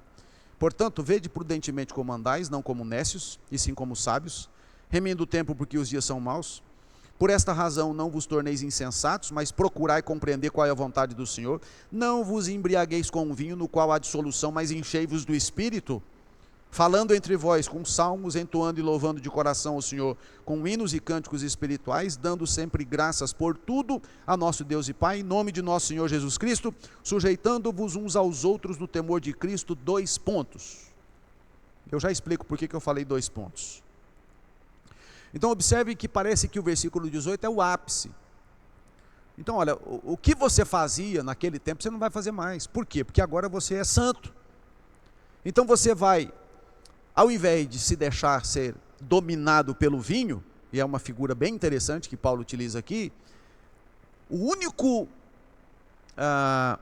Portanto, vede prudentemente como andais, não como nécios, e sim como sábios, remindo o tempo porque os dias são maus. Por esta razão não vos torneis insensatos, mas procurai compreender qual é a vontade do Senhor. Não vos embriagueis com o vinho no qual há dissolução, mas enchei-vos do Espírito, falando entre vós com salmos, entoando e louvando de coração ao Senhor, com hinos e cânticos espirituais, dando sempre graças por tudo a nosso Deus e Pai, em nome de nosso Senhor Jesus Cristo, sujeitando-vos uns aos outros no temor de Cristo. 2 pontos. Eu já explico por que eu falei 2 pontos. Então observe que parece que o versículo 18 é o ápice. Então olha, o que você fazia naquele tempo, você não vai fazer mais. Por quê? Porque agora você é santo. Então você vai, ao invés de se deixar ser dominado pelo vinho, e é uma figura bem interessante que Paulo utiliza aqui, o único, como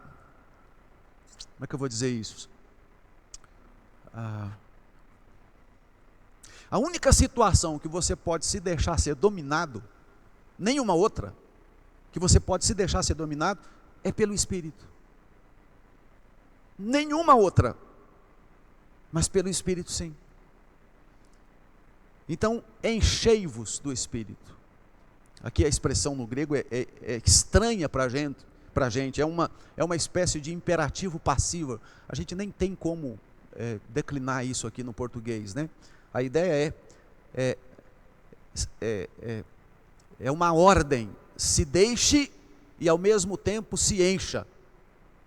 é que eu vou dizer isso? A única situação que você pode se deixar ser dominado, nenhuma outra, que você pode se deixar ser dominado, é pelo Espírito. Nenhuma outra, mas pelo Espírito sim. Então, enchei-vos do Espírito. Aqui a expressão no grego é estranha para a gente, é uma espécie de imperativo passivo. A gente nem tem como declinar isso aqui no português, né? A ideia é uma ordem: se deixe e ao mesmo tempo se encha.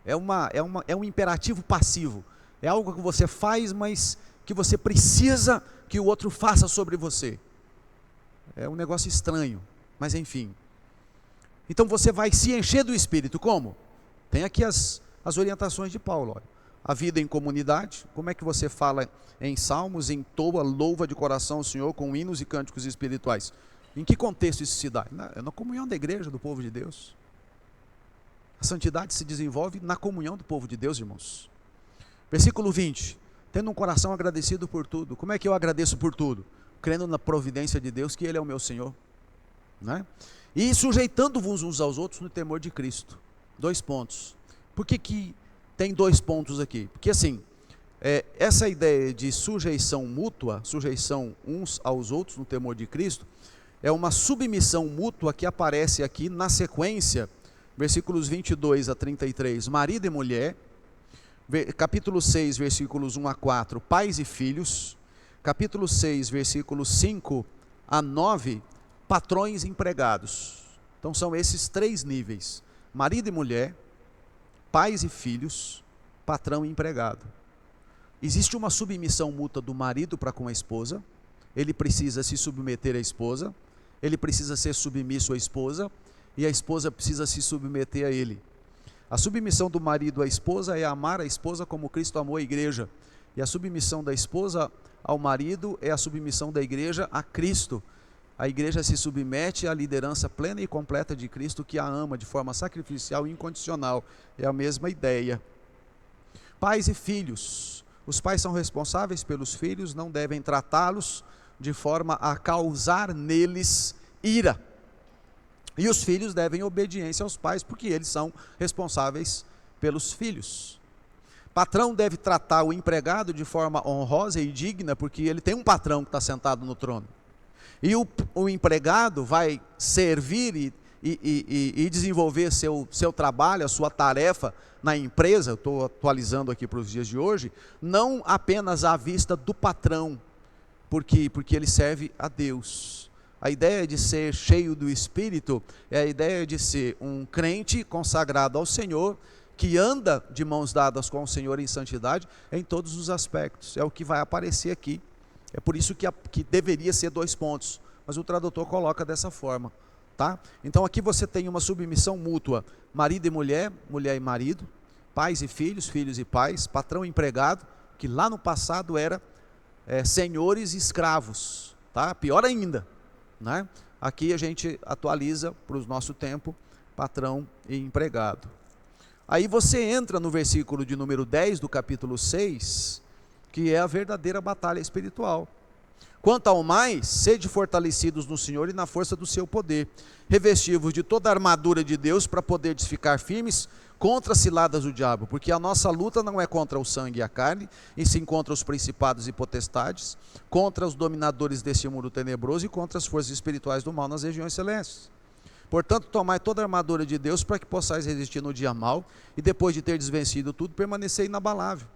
É um imperativo passivo. É algo que você faz, mas que você precisa que o outro faça sobre você. É um negócio estranho, mas enfim. Então você vai se encher do Espírito. Como? Tem aqui as orientações de Paulo. Olha. A vida em comunidade, como é que você fala em salmos, entoa, louva de coração o Senhor com hinos e cânticos espirituais? Em que contexto isso se dá? Na comunhão da igreja, do povo de Deus. A santidade se desenvolve na comunhão do povo de Deus, irmãos. Versículo 20. Tendo um coração agradecido por tudo. Como é que eu agradeço por tudo? Crendo na providência de Deus, que Ele é o meu Senhor. Né? E sujeitando-vos uns aos outros no temor de Cristo. 2 pontos. Por que tem 2 pontos aqui? Porque assim, essa ideia de sujeição mútua, sujeição uns aos outros no temor de Cristo, é uma submissão mútua que aparece aqui na sequência, versículos 22 a 33, marido e mulher, capítulo 6, versículos 1 a 4, pais e filhos, capítulo 6, versículos 5 a 9, patrões e empregados. Então são esses 3 níveis, marido e mulher, pais e filhos, patrão e empregado. Existe uma submissão mútua do marido para com a esposa, ele precisa se submeter à esposa, ele precisa ser submisso à esposa, e a esposa precisa se submeter a ele. A submissão do marido à esposa é amar a esposa como Cristo amou a igreja, e a submissão da esposa ao marido é a submissão da igreja a Cristo. A igreja se submete à liderança plena e completa de Cristo, que a ama de forma sacrificial e incondicional. É a mesma ideia. Pais e filhos. Os pais são responsáveis pelos filhos, não devem tratá-los de forma a causar neles ira. E os filhos devem obediência aos pais, porque eles são responsáveis pelos filhos. Patrão deve tratar o empregado de forma honrosa e digna, porque ele tem um patrão que está sentado no trono. E o empregado vai servir e desenvolver seu trabalho, a sua tarefa na empresa, eu estou atualizando aqui para os dias de hoje, não apenas à vista do patrão, porque ele serve a Deus. A ideia de ser cheio do Espírito é a ideia de ser um crente consagrado ao Senhor, que anda de mãos dadas com o Senhor em santidade em todos os aspectos. É o que vai aparecer aqui. É por isso que deveria ser 2 pontos, mas o tradutor coloca dessa forma. Tá? Então aqui você tem uma submissão mútua, marido e mulher, mulher e marido, pais e filhos, filhos e pais, patrão e empregado, que lá no passado era senhores e escravos, tá? Pior ainda, né? Aqui a gente atualiza para o nosso tempo, patrão e empregado. Aí você entra no versículo de número 10 do capítulo 6, que é a verdadeira batalha espiritual. Quanto ao mais, sede fortalecidos no Senhor e na força do seu poder, revestivos de toda a armadura de Deus para poderes ficar firmes contra as ciladas do diabo, porque a nossa luta não é contra o sangue e a carne, e sim contra os principados e potestades, contra os dominadores deste mundo tenebroso e contra as forças espirituais do mal nas regiões celestes. Portanto, tomai toda a armadura de Deus para que possais resistir no dia mau, e depois de ter desvencido tudo, permanecer inabalável.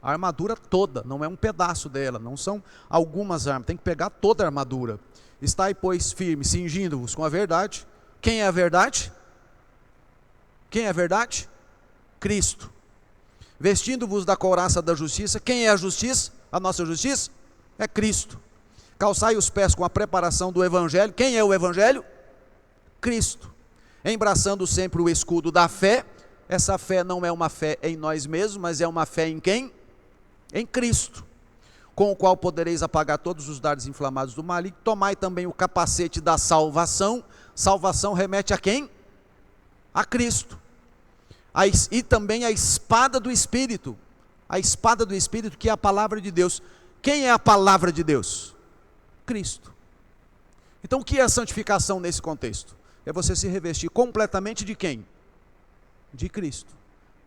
A armadura toda, não é um pedaço dela, não são algumas armas, tem que pegar toda a armadura. Estai, pois, firmes, cingindo-vos com a verdade. Quem é a verdade? Quem é a verdade? Cristo. Vestindo-vos da couraça da justiça. Quem é a justiça? A nossa justiça? É Cristo. Calçai os pés com a preparação do Evangelho. Quem é o Evangelho? Cristo. Embraçando sempre o escudo da fé. Essa fé não é uma fé em nós mesmos, mas é uma fé em quem? Em Cristo, com o qual podereis apagar todos os dardos inflamados do maligno. Tomai também o capacete da salvação. Salvação remete a quem? A Cristo. E também a espada do Espírito. A espada do Espírito, que é a palavra de Deus. Quem é a palavra de Deus? Cristo. Então o que é a santificação nesse contexto? É você se revestir completamente de quem? De Cristo.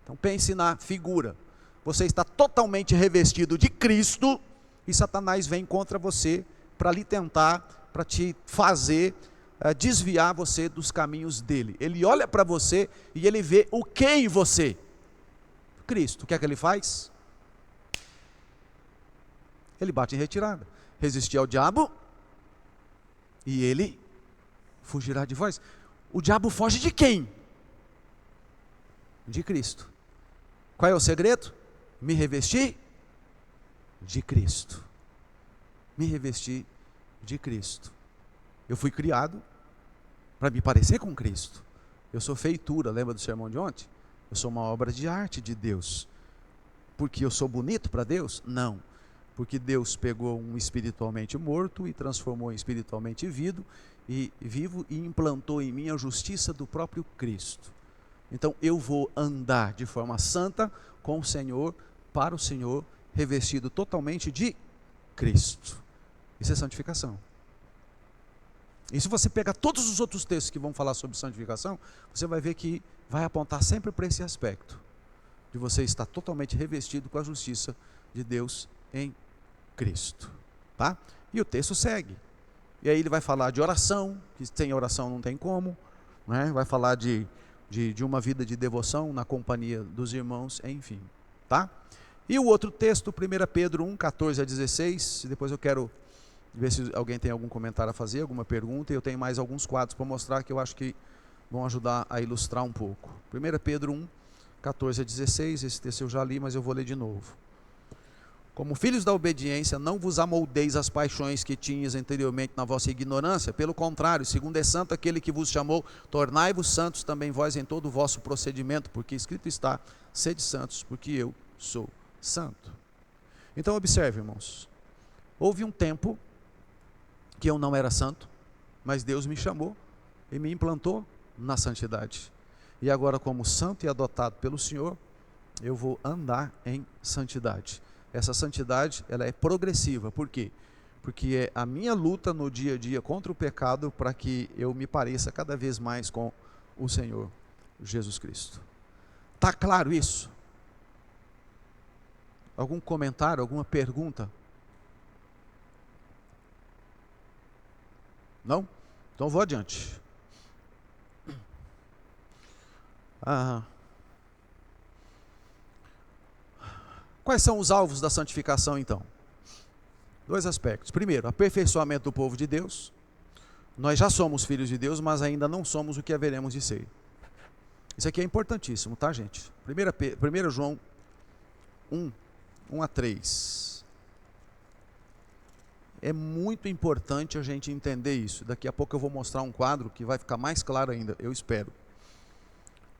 Então pense na figura. Você está totalmente revestido de Cristo, e Satanás vem contra você para lhe tentar, para te fazer desviar você dos caminhos dele. Ele olha para você e ele vê o que em você? Cristo. O que é que ele faz? Ele bate em retirada. Resistir ao diabo e ele fugirá de vós. O diabo foge de quem? De Cristo. Qual é o segredo? Me revestir de Cristo. Me revestir de Cristo. Eu fui criado para me parecer com Cristo. Eu sou feitura, lembra do sermão de ontem? Eu sou uma obra de arte de Deus. Porque eu sou bonito para Deus? Não. Porque Deus pegou um espiritualmente morto e transformou em espiritualmente vivo e implantou em mim a justiça do próprio Cristo. Então eu vou andar de forma santa com o Senhor, para o Senhor, revestido totalmente de Cristo. Isso é santificação. E se você pegar todos os outros textos que vão falar sobre santificação, você vai ver que vai apontar sempre para esse aspecto, de você estar totalmente revestido com a justiça de Deus em Cristo. Tá? E o texto segue. E aí ele vai falar de oração, que sem oração não tem como, né? Vai falar de uma vida de devoção na companhia dos irmãos, enfim. Tá? E o outro texto, 1 Pedro 1, 14 a 16, depois eu quero ver se alguém tem algum comentário a fazer, alguma pergunta, e eu tenho mais alguns quadros para mostrar que eu acho que vão ajudar a ilustrar um pouco. 1 Pedro 1, 14 a 16, esse texto eu já li, mas eu vou ler de novo. Como filhos da obediência, não vos amoldeis às paixões que tinhas anteriormente na vossa ignorância, pelo contrário, segundo é santo aquele que vos chamou, tornai-vos santos também vós em todo o vosso procedimento, porque escrito está, sede santos, porque eu sou santo. Então observe, irmãos, houve um tempo que eu não era santo, mas Deus me chamou e me implantou na santidade. E agora, como santo e adotado pelo Senhor, eu vou andar em santidade. Essa santidade, ela é progressiva. Por quê? Porque é a minha luta no dia a dia contra o pecado para que eu me pareça cada vez mais com o Senhor Jesus Cristo. Está claro isso? Algum comentário, alguma pergunta? Não? Então vou adiante. Quais são os alvos da santificação, então? Dois aspectos. Primeiro, aperfeiçoamento do povo de Deus. Nós já somos filhos de Deus, mas ainda não somos o que haveremos de ser. Isso aqui é importantíssimo, tá, gente? 1 João 1, 1 a 3. É muito importante a gente entender isso. Daqui a pouco eu vou mostrar um quadro que vai ficar mais claro ainda, eu espero.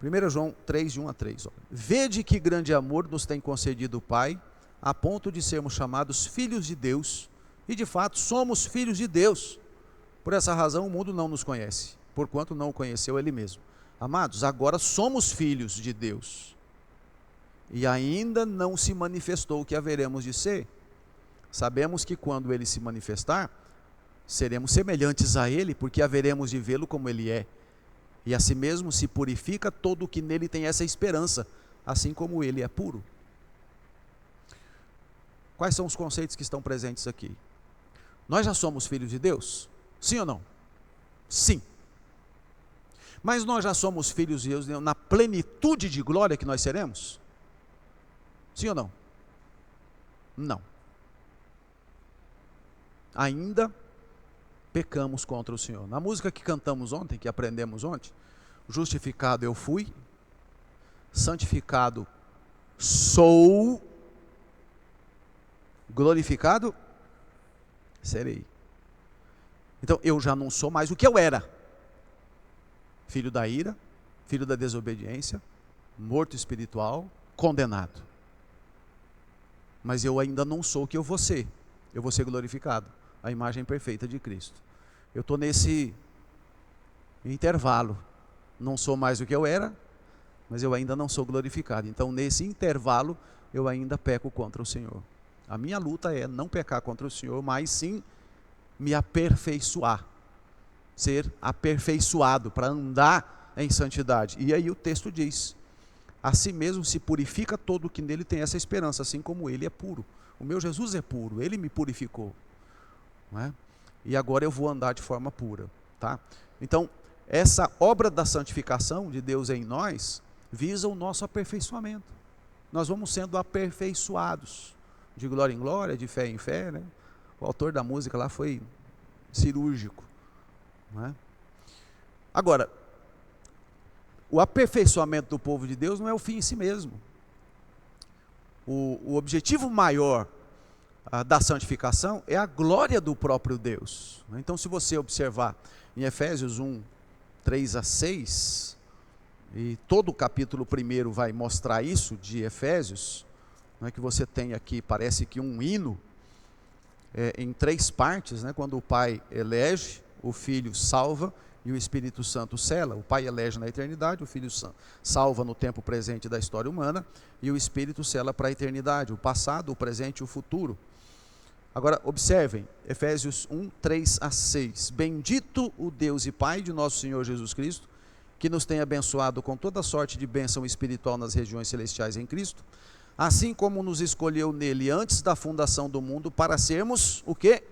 1 João 3, de 1 a 3. Ó. Vede que grande amor nos tem concedido o Pai, a ponto de sermos chamados filhos de Deus, e de fato somos filhos de Deus. Por essa razão o mundo não nos conhece, porquanto não o conheceu Ele mesmo. Amados, agora somos filhos de Deus, e ainda não se manifestou o que haveremos de ser. Sabemos que quando Ele se manifestar, seremos semelhantes a Ele, porque haveremos de vê-lo como Ele é. E assim mesmo se purifica todo o que nele tem essa esperança, assim como Ele é puro. Quais são os conceitos que estão presentes aqui? Nós já somos filhos de Deus? Sim ou não? Sim. Mas nós já somos filhos de Deus na plenitude de glória que nós seremos? Sim ou não? Não. Ainda pecamos contra o Senhor. Na música que cantamos ontem, que aprendemos ontem, justificado eu fui, santificado sou, glorificado serei. Então eu já não sou mais o que eu era: filho da ira, filho da desobediência, morto espiritual, condenado. Mas eu ainda não sou o que eu vou ser. Eu vou ser glorificado, a imagem perfeita de Cristo. Eu estou nesse intervalo. Não sou mais o que eu era, mas eu ainda não sou glorificado. Então, nesse intervalo, eu ainda peco contra o Senhor. A minha luta é não pecar contra o Senhor, mas sim me aperfeiçoar. Ser aperfeiçoado para andar em santidade. E aí o texto diz: a si mesmo se purifica todo o que nele tem essa esperança, assim como Ele é puro. O meu Jesus é puro, Ele me purificou. Não é? E agora eu vou andar de forma pura. Tá? Então, essa obra da santificação de Deus em nós visa o nosso aperfeiçoamento. Nós vamos sendo aperfeiçoados, de glória em glória, de fé em fé. Né? O autor da música lá foi cirúrgico. Não é? Agora, o aperfeiçoamento do povo de Deus não é o fim em si mesmo. O objetivo maior da santificação é a glória do próprio Deus. Então, se você observar em Efésios 1, 3 a 6, e todo o capítulo 1 vai mostrar isso de Efésios, né, que você tem aqui, parece que um hino, em 3 partes, né, quando o Pai elege, o Filho salva e o Espírito Santo sela. O Pai elege na eternidade, o Filho salva no tempo presente da história humana e o Espírito sela para a eternidade, o passado, o presente e o futuro. Agora, observem, Efésios 1, 3 a 6. Bendito o Deus e Pai de nosso Senhor Jesus Cristo, que nos tem abençoado com toda sorte de bênção espiritual nas regiões celestiais em Cristo, assim como nos escolheu nele antes da fundação do mundo para sermos, o quê?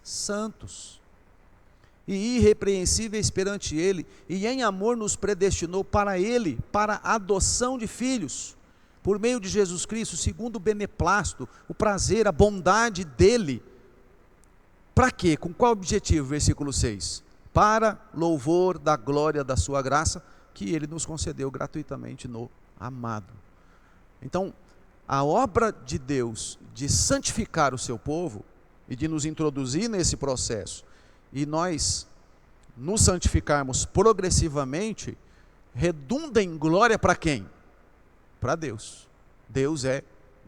Santos e irrepreensíveis perante ele, e em amor nos predestinou para ele, para a adoção de filhos, por meio de Jesus Cristo, segundo o beneplácito, o prazer, a bondade dele. Para quê? Com qual objetivo? Versículo 6. Para louvor da glória da sua graça, que ele nos concedeu gratuitamente no amado. Então, a obra de Deus de santificar o seu povo e de nos introduzir nesse processo, e nós nos santificarmos progressivamente, redunda em glória para quem? Para Deus. Deus é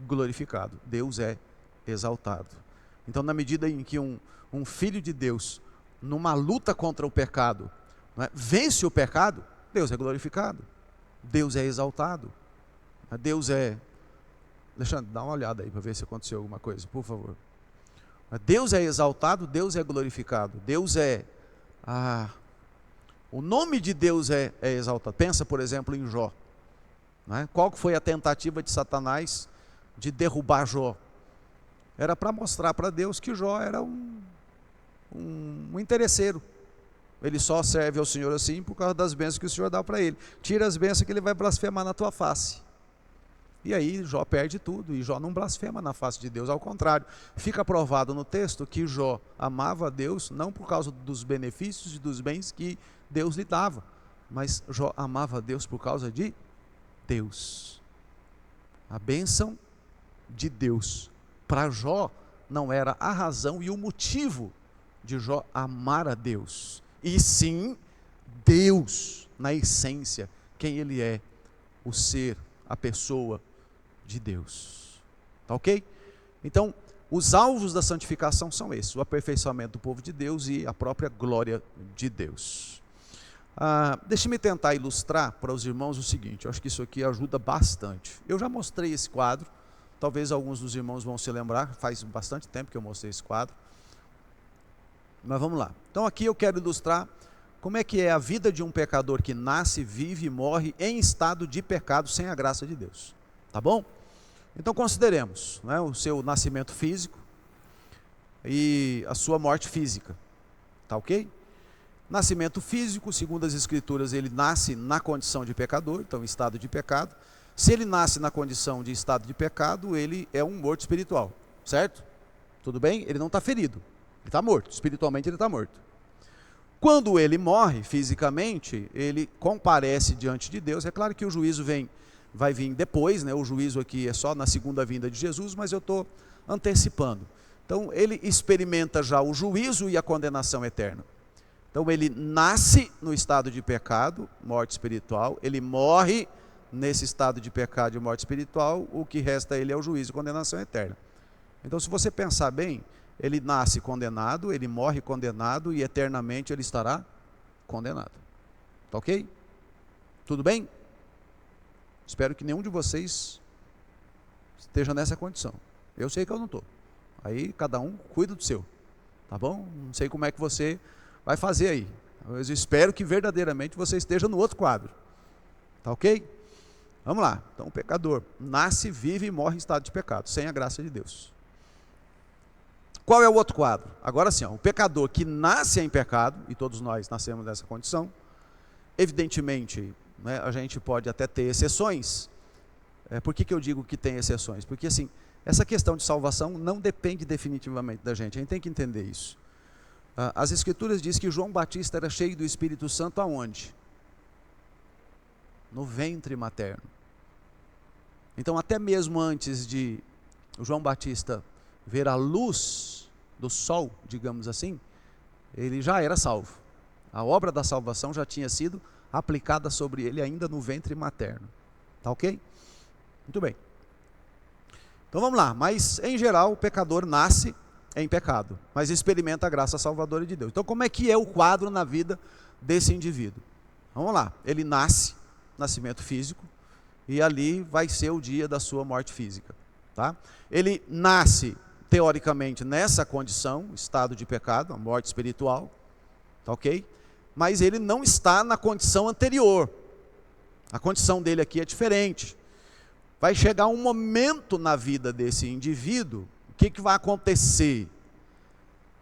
glorificado, Deus é exaltado. Então, na medida em que um filho de Deus, numa luta contra o pecado, né, vence o pecado, Deus é glorificado, Deus é exaltado, Deus é... Alexandre, dá uma olhada aí para ver se aconteceu alguma coisa, por favor. Deus é exaltado, Deus é glorificado, Deus é... o nome de Deus é exaltado. Pensa, por exemplo, em Jó. Né? Qual foi a tentativa de Satanás de derrubar Jó? Era para mostrar para Deus que Jó era um interesseiro. Ele só serve ao Senhor assim por causa das bênçãos que o Senhor dá para ele. Tira as bênçãos que ele vai blasfemar na tua face. E aí Jó perde tudo, e Jó não blasfema na face de Deus, ao contrário, fica provado no texto que Jó amava a Deus, não por causa dos benefícios e dos bens que Deus lhe dava, mas Jó amava a Deus por causa de Deus. A bênção de Deus para Jó não era a razão e o motivo de Jó amar a Deus, e sim Deus na essência, quem ele é, o ser, a pessoa de Deus. Tá ok? Então, os alvos da santificação são esses: o aperfeiçoamento do povo de Deus e a própria glória de Deus. Deixe-me tentar ilustrar para os irmãos o seguinte, eu acho que isso aqui ajuda bastante. Eu já mostrei esse quadro, talvez alguns dos irmãos vão se lembrar, faz bastante tempo que eu mostrei esse quadro, mas vamos lá. Então aqui eu quero ilustrar como é que é a vida de um pecador que nasce, vive e morre em estado de pecado sem a graça de Deus. Tá bom? Então consideremos, né, o seu nascimento físico e a sua morte física. Tá ok? Nascimento físico, segundo as Escrituras, ele nasce na condição de pecador, então em estado de pecado. Se ele nasce na condição de estado de pecado, ele é um morto espiritual, certo? Tudo bem? Ele não está ferido, ele está morto, espiritualmente ele está morto. Quando ele morre fisicamente, ele comparece diante de Deus. É claro que o juízo vai vir depois, né? O juízo aqui é só na segunda vinda de Jesus, mas eu estou antecipando. Então ele experimenta já o juízo e a condenação eterna. Então ele nasce no estado de pecado, morte espiritual, ele morre nesse estado de pecado e morte espiritual, o que resta a ele é o juízo e condenação eterna. Então, se você pensar bem, ele nasce condenado, ele morre condenado e eternamente ele estará condenado. Tá ok? Tudo bem? Espero que nenhum de vocês esteja nessa condição. Eu sei que eu não estou. Aí cada um cuida do seu. Tá bom? Não sei como é que você vai fazer aí. Eu espero que verdadeiramente você esteja no outro quadro. Tá ok? Vamos lá. Então o pecador nasce, vive e morre em estado de pecado, sem a graça de Deus. Qual é o outro quadro? Agora sim, o pecador que nasce em pecado, e todos nós nascemos nessa condição, evidentemente, né, a gente pode até ter exceções. Por que eu digo que tem exceções? Porque assim, essa questão de salvação não depende definitivamente da gente, a gente tem que entender isso. As Escrituras dizem que João Batista era cheio do Espírito Santo aonde? No ventre materno. Então, até mesmo antes de João Batista ver a luz do sol, digamos assim, ele já era salvo. A obra da salvação já tinha sido aplicada sobre ele ainda no ventre materno. Tá ok? Muito bem. Então vamos lá. Mas, em geral, o pecador nasce em pecado, mas experimenta a graça salvadora de Deus. Então, como é que é o quadro na vida desse indivíduo? Vamos lá. Ele nasce, nascimento físico, e ali vai ser o dia da sua morte física. Tá? Ele nasce, teoricamente, nessa condição, estado de pecado, a morte espiritual. Tá ok? Mas ele não está na condição anterior. A condição dele aqui é diferente. Vai chegar um momento na vida desse indivíduo, o que vai acontecer?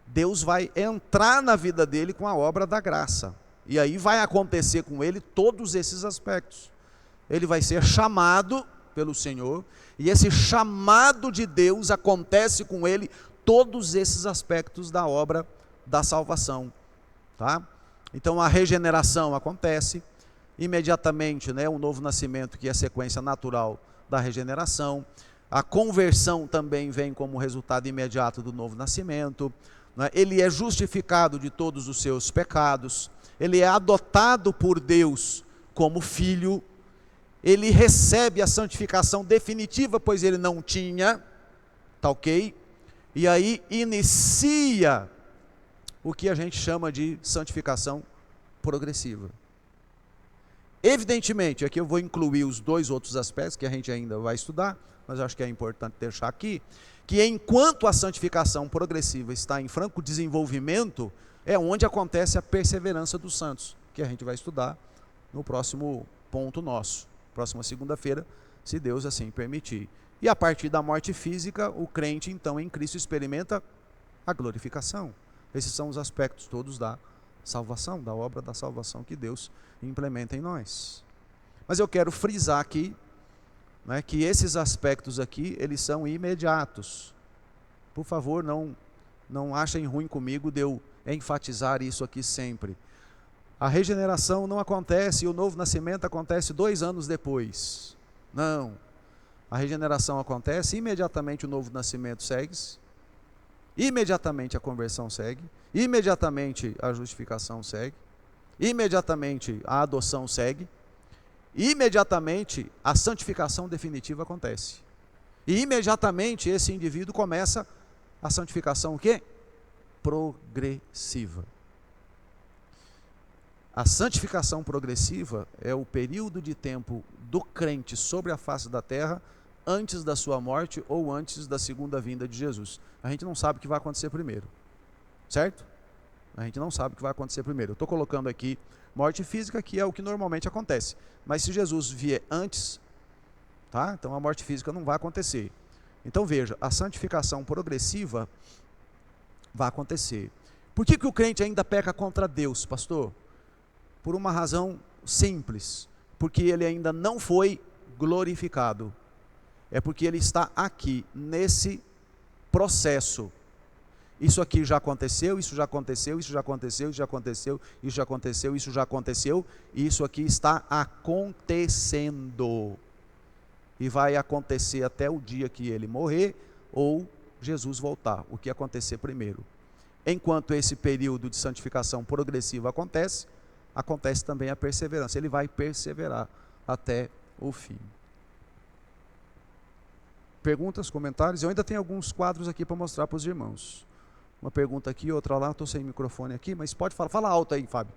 Deus vai entrar na vida dele com a obra da graça. E aí vai acontecer com ele todos esses aspectos. Ele vai ser chamado pelo Senhor, e esse chamado de Deus acontece com ele todos esses aspectos da obra da salvação. Tá? Então a regeneração acontece imediatamente, né, o novo nascimento, que é a sequência natural da regeneração. A conversão também vem como resultado imediato do novo nascimento, né? Ele é justificado de todos os seus pecados, ele é adotado por Deus como filho, ele recebe a santificação definitiva, pois ele não tinha, tá ok? E aí inicia o que a gente chama de santificação progressiva. Evidentemente, aqui eu vou incluir os dois outros aspectos que a gente ainda vai estudar, mas eu acho que é importante deixar aqui, que enquanto a santificação progressiva está em franco desenvolvimento, é onde acontece a perseverança dos santos, que a gente vai estudar no próximo ponto nosso, próxima segunda-feira, se Deus assim permitir. E a partir da morte física, o crente então em Cristo experimenta a glorificação. Esses são os aspectos todos da salvação, da obra da salvação que Deus implementa em nós. Mas eu quero frisar aqui, né, que esses aspectos aqui, eles são imediatos. Por favor, não achem ruim comigo de eu enfatizar isso aqui sempre. A regeneração não acontece e o novo nascimento acontece 2 anos depois. Não. A regeneração acontece, imediatamente o novo nascimento segue-se, imediatamente a conversão segue, imediatamente a justificação segue, imediatamente a adoção segue, imediatamente a santificação definitiva acontece. E imediatamente esse indivíduo começa a santificação o quê? Progressiva. A santificação progressiva é o período de tempo do crente sobre a face da terra antes da sua morte ou antes da segunda vinda de Jesus. A gente não sabe o que vai acontecer primeiro, certo? A gente não sabe o que vai acontecer primeiro. Eu estou colocando aqui morte física, que é o que normalmente acontece. Mas se Jesus vier antes, tá? Então a morte física não vai acontecer. Então veja, a santificação progressiva vai acontecer. Por que o crente ainda peca contra Deus, pastor? Por uma razão simples, porque ele ainda não foi glorificado. É porque ele está aqui, nesse processo. Isso aqui já aconteceu, isso já aconteceu, isso já aconteceu, isso já aconteceu, isso já aconteceu, isso já aconteceu, e isso aqui está acontecendo. E vai acontecer até o dia que ele morrer, ou Jesus voltar, o que acontecer primeiro. Enquanto esse período de santificação progressiva acontece também a perseverança. Ele vai perseverar até o fim. Perguntas, comentários? Eu ainda tenho alguns quadros aqui para mostrar para os irmãos. Uma pergunta aqui, outra lá. Estou sem microfone aqui, mas pode falar. Fala alto aí, Fábio.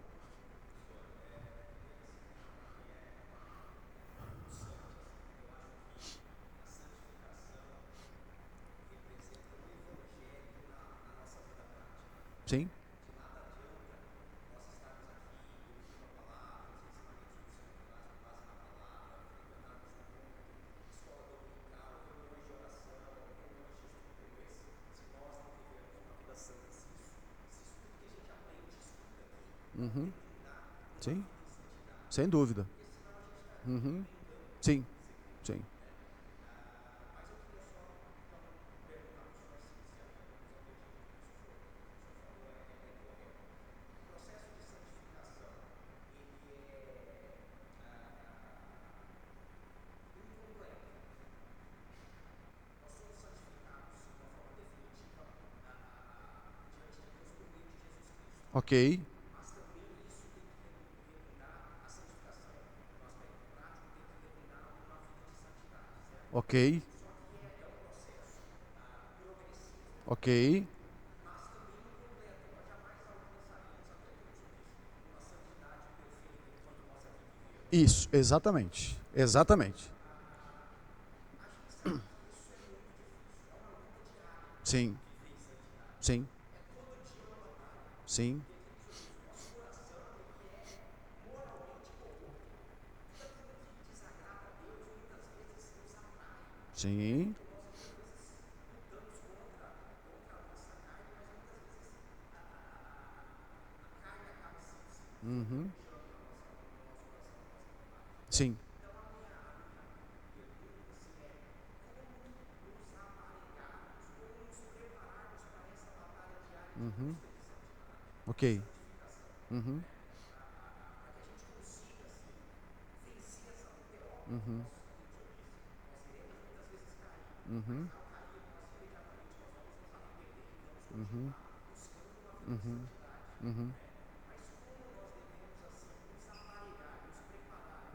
Sim. Uhum. Sim. Sem dúvida. Uhum. Sim. Sim. Ok. Ok. Ok. Isso, exatamente. Exatamente. Sim, sim, sim. Sim. Uhum. Sim. Uhum. Ok. Uhum. Uhum. Uhum. Uhum. Uhum. Uhum.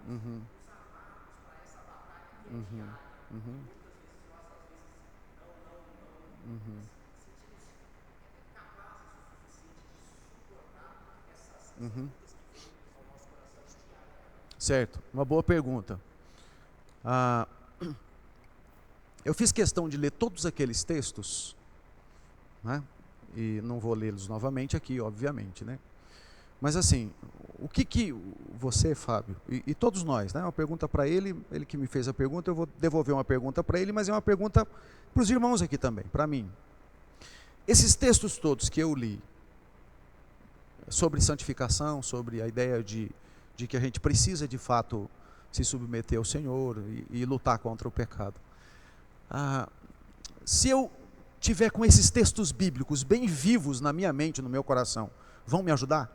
Uhum. Uhum. Uhum. Uhum. Uhum. Certo, uma boa pergunta. Ah, eu fiz questão de ler todos aqueles textos, né? E não vou lê-los novamente aqui, obviamente, né? Mas assim, o que que você, Fábio, e todos nós, né? Uma pergunta para ele, ele que me fez a pergunta, eu vou devolver uma pergunta para ele, mas é uma pergunta para os irmãos aqui também, para mim. Esses textos todos que eu li sobre santificação, sobre a ideia de que a gente precisa de fato se submeter ao Senhor e lutar contra o pecado. Ah, se eu tiver com esses textos bíblicos bem vivos na minha mente, no meu coração, vão me ajudar?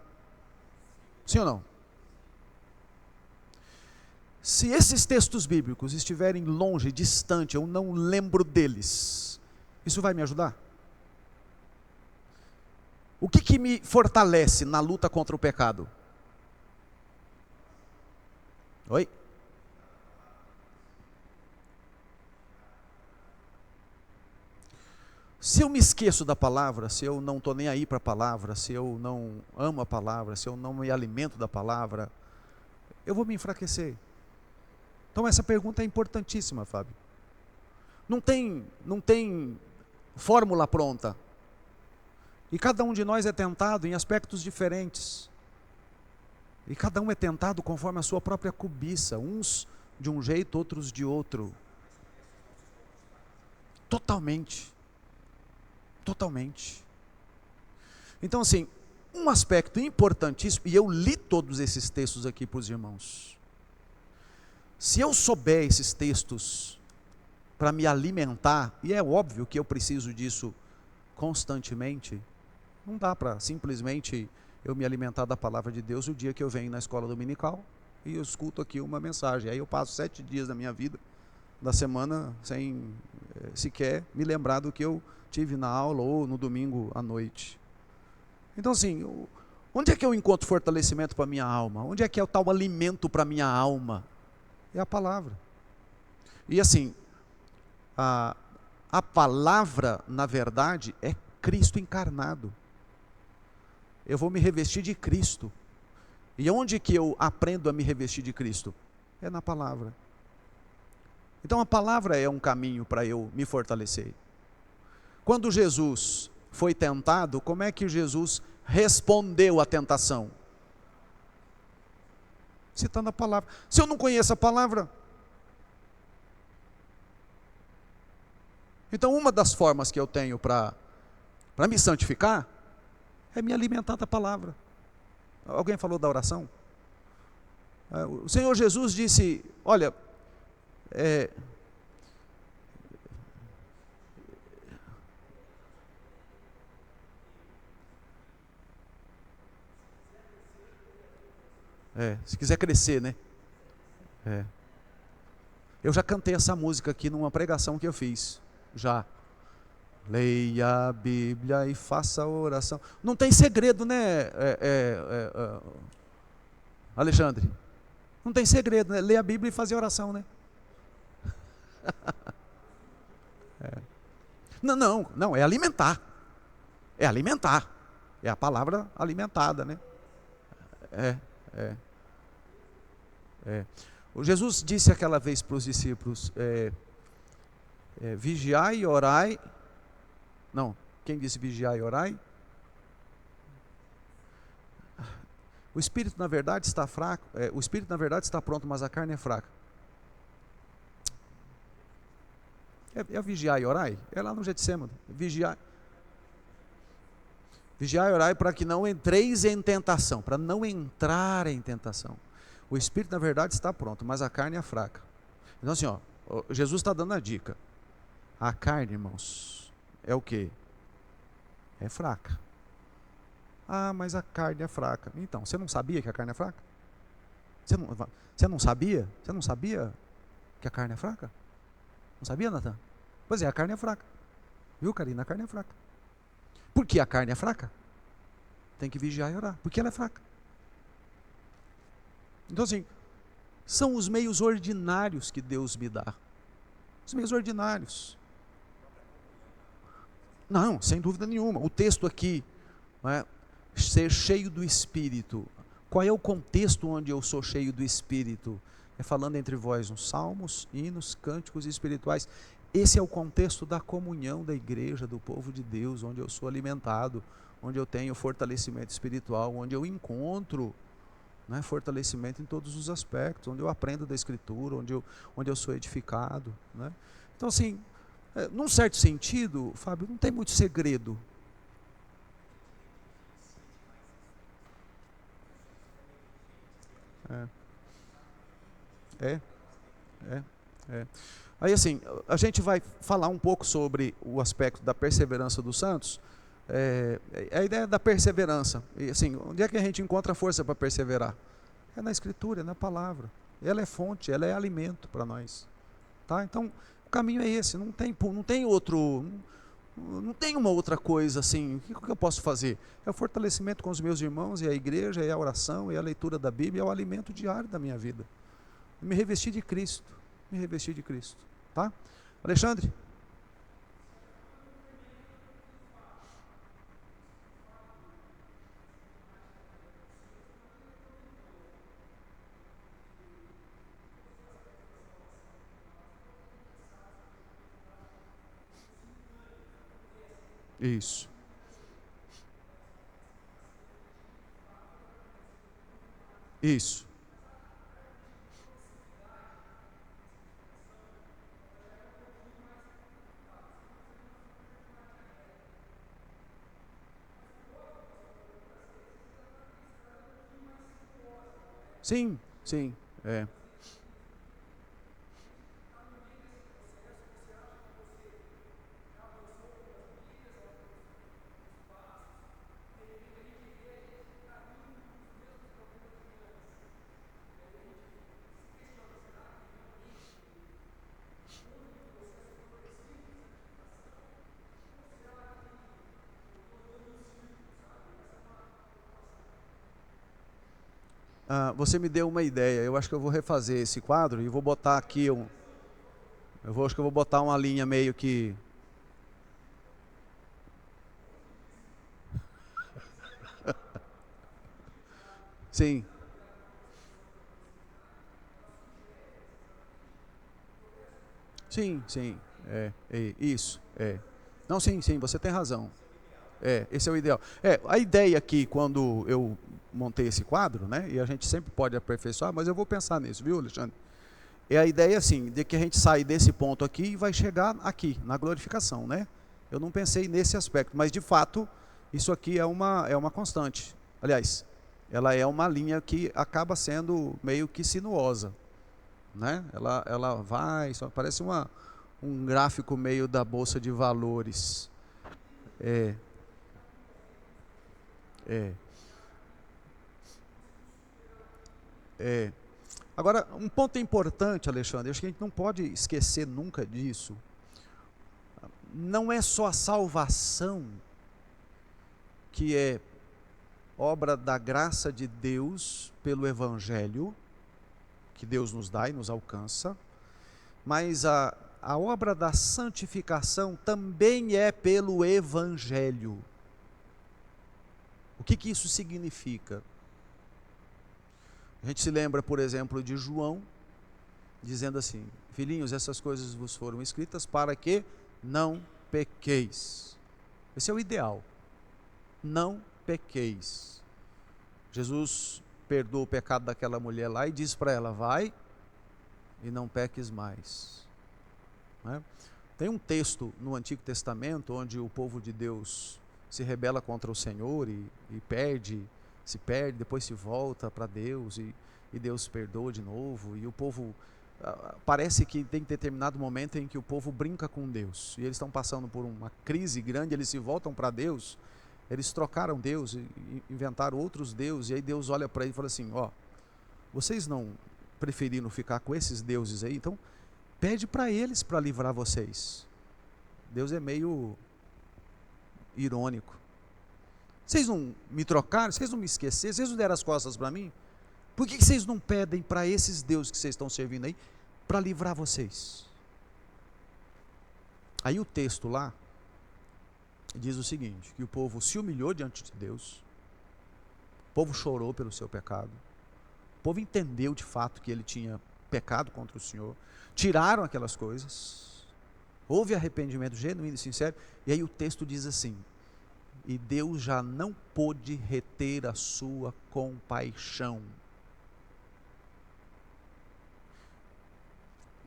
Sim ou não? Se esses textos bíblicos estiverem longe, distante, eu não lembro deles, isso vai me ajudar? O que que me fortalece na luta contra o pecado? Oi? Se eu me esqueço da palavra, se eu não estou nem aí para a palavra, se eu não amo a palavra, se eu não me alimento da palavra, eu vou me enfraquecer. Então essa pergunta é importantíssima, Fábio. Não tem fórmula pronta. E cada um de nós é tentado em aspectos diferentes. E cada um é tentado conforme a sua própria cobiça, uns de um jeito, outros de outro. Totalmente. Totalmente. Então, assim, um aspecto importantíssimo, e eu li todos esses textos aqui para os irmãos. Se eu souber esses textos para me alimentar, e é óbvio que eu preciso disso constantemente, não dá para simplesmente eu me alimentar da palavra de Deus o dia que eu venho na escola dominical e eu escuto aqui uma mensagem. Aí eu passo 7 dias da minha vida, da semana, sem sequer me lembrar do que eu tive na aula ou no domingo à noite. Então, assim, onde é que eu encontro fortalecimento para a minha alma? Onde é que é o tal alimento para a minha alma? É a palavra. E assim, a, a palavra, na verdade, é Cristo encarnado. Eu vou me revestir de Cristo. E onde que eu aprendo a me revestir de Cristo? É na palavra. Então a palavra é um caminho para eu me fortalecer. Quando Jesus foi tentado, como é que Jesus respondeu à tentação? Citando a palavra. Se eu não conheço a palavra, então uma das formas que eu tenho para me santificar é me alimentar da palavra. Alguém falou da oração? O Senhor Jesus disse, olha, é, se quiser crescer, né? É. Eu já cantei essa música aqui numa pregação que eu fiz. Já. Leia a Bíblia e faça a oração. Não tem segredo, né, Alexandre? Não tem segredo, né? Ler a Bíblia e fazer oração, né? Não, não, não, é alimentar. É alimentar. É a palavra alimentada, né? É, é, é. O Jesus disse aquela vez para os discípulos, vigiai e orai. Não, quem disse vigiai e orai? O espírito na verdade está fraco, o espírito na verdade está pronto, mas a carne é fraca. É vigiar e orai? É lá no Getsemane. Vigiar e orai para que não entreis em tentação, para não entrar em tentação. O espírito na verdade está pronto, mas a carne é fraca. Então assim, Jesus está dando a dica. A carne, irmãos, é o quê? É fraca. Ah, mas a carne é fraca. Então, você não sabia que a carne é fraca? Você não sabia? Você não sabia que a carne é fraca? Não sabia, Natan? Pois é, a carne é fraca. Viu, Karina? A carne é fraca. Por que a carne é fraca? Tem que vigiar e orar. Porque ela é fraca. Então assim, são os meios ordinários que Deus me dá. Os meios ordinários. Não, sem dúvida nenhuma. O texto aqui, não é? Ser cheio do Espírito. Qual é o contexto onde eu sou cheio do Espírito? É falando entre vós uns salmos, hinos, cânticos espirituais. Esse é o contexto da comunhão da igreja, do povo de Deus, onde eu sou alimentado, onde eu tenho fortalecimento espiritual, onde eu encontro, né, fortalecimento em todos os aspectos, onde eu aprendo da Escritura, onde eu sou edificado. Né? Então assim, num certo sentido, Fábio, não tem muito segredo. É. Aí assim, a gente vai falar um pouco sobre o aspecto da perseverança dos santos. A ideia da perseverança. E assim, onde é que a gente encontra força para perseverar? É na Escritura, é na palavra. Ela é fonte, ela é alimento para nós. Tá? Então, o caminho é esse. Não tem outro. Não tem uma outra coisa assim. O que eu posso fazer? É o fortalecimento com os meus irmãos, e a igreja, é a oração, é a leitura da Bíblia, é o alimento diário da minha vida. Me revestir de Cristo. Me revestir de Cristo. Tá? Alexandre? Isso. Isso. Sim, sim. Você me deu uma ideia. Eu acho que eu vou refazer esse quadro e vou botar aqui acho que eu vou botar uma linha meio que. Sim. Sim, sim. Isso. Não, sim, sim, você tem razão. Esse é o ideal. A ideia aqui, quando eu montei esse quadro, né, e a gente sempre pode aperfeiçoar, mas eu vou pensar nisso, viu, Alexandre? É a ideia, assim, de que a gente sai desse ponto aqui e vai chegar aqui, na glorificação, né? Eu não pensei nesse aspecto, mas de fato, isso aqui é uma constante. Aliás, ela é uma linha que acaba sendo meio que sinuosa, né? Ela vai, só parece um gráfico meio da bolsa de valores. É, é, é. Agora, um ponto importante, Alexandre, acho que a gente não pode esquecer nunca disso. Não é só a salvação que é obra da graça de Deus pelo Evangelho, que Deus nos dá e nos alcança, mas a obra da santificação também é pelo Evangelho. O que isso significa? A gente se lembra, por exemplo, de João, dizendo assim: filhinhos, essas coisas vos foram escritas para que não pequeis. Esse é o ideal. Não pequeis. Jesus perdoa o pecado daquela mulher lá e diz para ela: vai e não peques mais. Não é? Tem um texto no Antigo Testamento onde o povo de Deus se rebela contra o Senhor e se perde, depois se volta para Deus e Deus perdoa de novo, e o povo, parece que tem determinado momento em que o povo brinca com Deus, e eles estão passando por uma crise grande, eles se voltam para Deus, eles trocaram Deus, inventaram outros deuses, e aí Deus olha para ele e fala assim: ó, vocês não preferiram ficar com esses deuses aí, então pede para eles para livrar vocês. Deus é meio irônico. Vocês não me trocaram, vocês não me esqueceram, vocês não deram as costas para mim? Por que vocês não pedem para esses deuses que vocês estão servindo aí, para livrar vocês? Aí o texto lá diz o seguinte, que o povo se humilhou diante de Deus, o povo chorou pelo seu pecado, o povo entendeu de fato que ele tinha pecado contra o Senhor, tiraram aquelas coisas, houve arrependimento genuíno e sincero, e aí o texto diz assim: e Deus já não pôde reter a sua compaixão.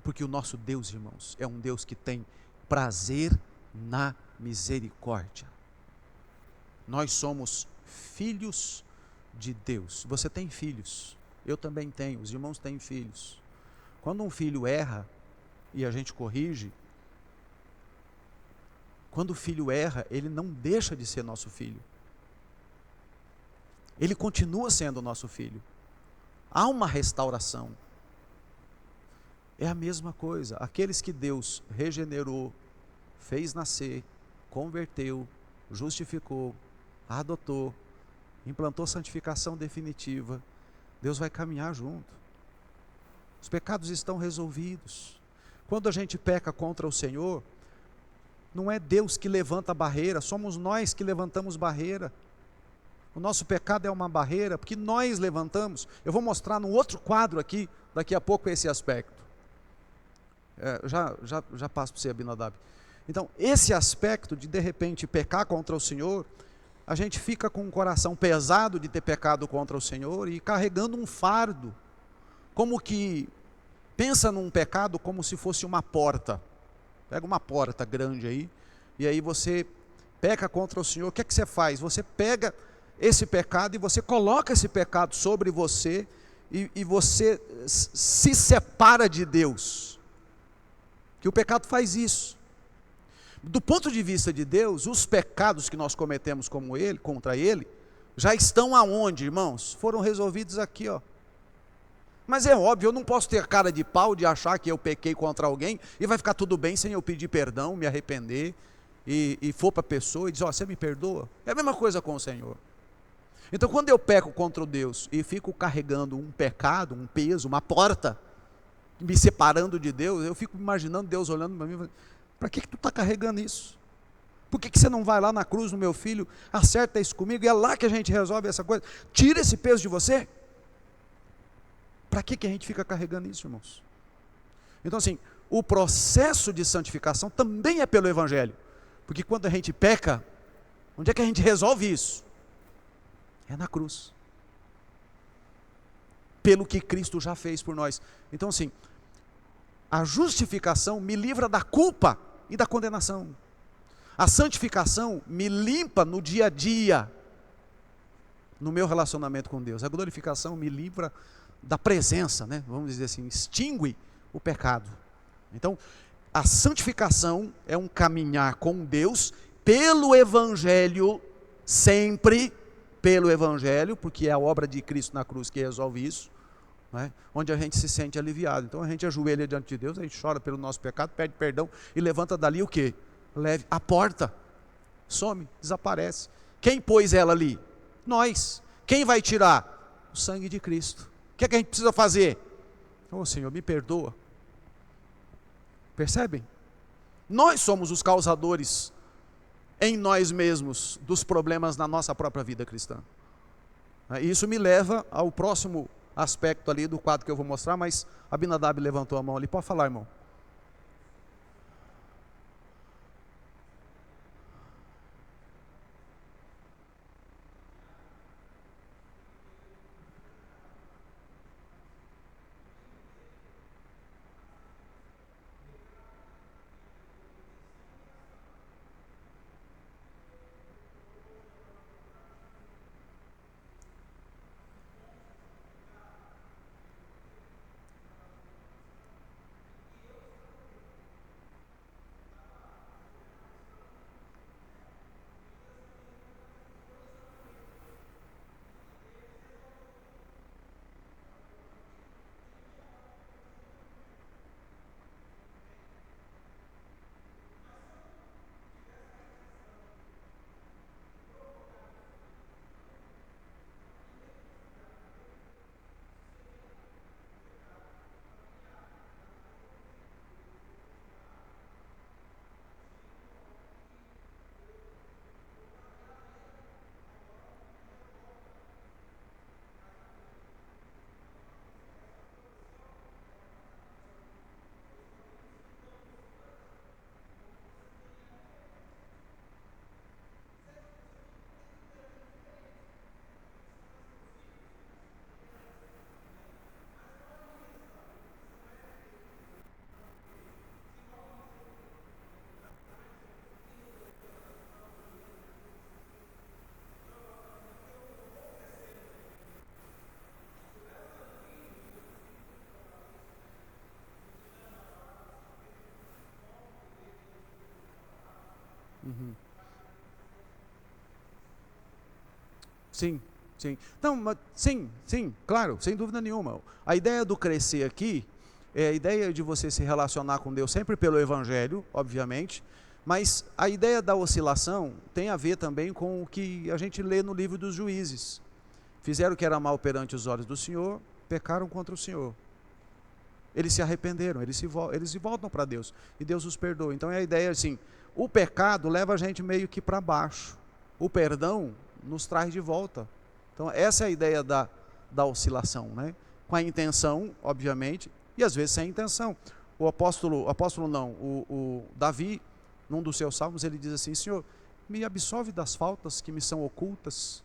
Porque o nosso Deus, irmãos, é um Deus que tem prazer na misericórdia. Nós somos filhos de Deus. Você tem filhos, eu também tenho, os irmãos têm filhos. Quando um filho erra e a gente corrige, quando o filho erra, ele não deixa de ser nosso filho. Ele continua sendo nosso filho. Há uma restauração. É a mesma coisa. Aqueles que Deus regenerou, fez nascer, converteu, justificou, adotou, implantou santificação definitiva, Deus vai caminhar junto. Os pecados estão resolvidos. Quando a gente peca contra o Senhor, não é Deus que levanta a barreira, somos nós que levantamos barreira. O nosso pecado é uma barreira, porque nós levantamos. Eu vou mostrar num outro quadro aqui, daqui a pouco, esse aspecto. Já passo para você, Abinadab. Então, esse aspecto de repente, pecar contra o Senhor, a gente fica com um coração pesado de ter pecado contra o Senhor e carregando um fardo, como que, pensa num pecado como se fosse uma porta. Pega uma porta grande aí, e aí você peca contra o Senhor. O que é que você faz? Você pega esse pecado e você coloca esse pecado sobre você, e você se separa de Deus. Que o pecado faz isso. Do ponto de vista de Deus, os pecados que nós cometemos contra Ele, já estão aonde, irmãos? Foram resolvidos aqui, ó. Mas é óbvio, eu não posso ter cara de pau de achar que eu pequei contra alguém e vai ficar tudo bem sem eu pedir perdão, me arrepender e for para a pessoa e dizer: ó, você me perdoa? É a mesma coisa com o Senhor. Então, quando eu peco contra Deus e fico carregando um pecado, um peso, uma porta, me separando de Deus, eu fico imaginando Deus olhando para mim e falando: para que tu está carregando isso? Por que você não vai lá na cruz do meu filho, acerta isso comigo, e é lá que a gente resolve essa coisa? Tira esse peso de você. Para que a gente fica carregando isso, irmãos? Então assim, o processo de santificação também é pelo Evangelho, porque quando a gente peca, onde é que a gente resolve isso? É na cruz, pelo que Cristo já fez por nós. Então assim, a justificação me livra da culpa e da condenação, a santificação me limpa no dia a dia, no meu relacionamento com Deus, a glorificação me livra da presença, né? Vamos dizer assim, extingue o pecado. Então, a santificação é um caminhar com Deus pelo Evangelho, sempre pelo Evangelho, porque é a obra de Cristo na cruz que resolve isso, né? Onde a gente se sente aliviado. Então a gente ajoelha diante de Deus, a gente chora pelo nosso pecado, pede perdão e levanta dali o quê? Leve a porta, some, desaparece. Quem pôs ela ali? Nós. Quem vai tirar? O sangue de Cristo. O que é que a gente precisa fazer? Ô Senhor, me perdoa. Percebem? Nós somos os causadores em nós mesmos dos problemas na nossa própria vida cristã. E isso me leva ao próximo aspecto ali do quadro que eu vou mostrar, mas Abinadab levantou a mão ali. Pode falar, irmão. Sim, sim. Não, mas sim, claro, sem dúvida nenhuma. A ideia do crescer aqui é a ideia de você se relacionar com Deus sempre pelo Evangelho, obviamente, mas a ideia da oscilação tem a ver também com o que a gente lê no livro dos Juízes. Fizeram o que era mal perante os olhos do Senhor, pecaram contra o Senhor. Eles se arrependeram, eles se voltam para Deus, e Deus os perdoa. Então é a ideia assim, o pecado leva a gente meio que para baixo, o perdão nos traz de volta. Então essa é a ideia da oscilação, né? Com a intenção, obviamente, e às vezes sem intenção. O Davi, num dos seus salmos, ele diz assim: Senhor, me absolve das faltas que me são ocultas.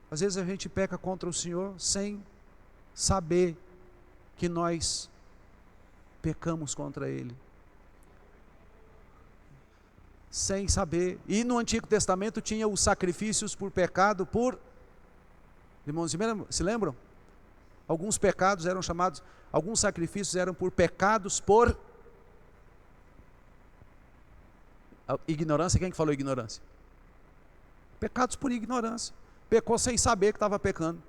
Às vezes a gente peca contra o Senhor sem saber que nós pecamos contra Ele. Sem saber. E no Antigo Testamento tinha os sacrifícios por pecado por... Irmãos, se lembram? Alguns pecados eram chamados... Alguns sacrifícios eram por pecados por... Ignorância. Quem que falou ignorância? Pecados por ignorância. Pecou sem saber que estava pecando.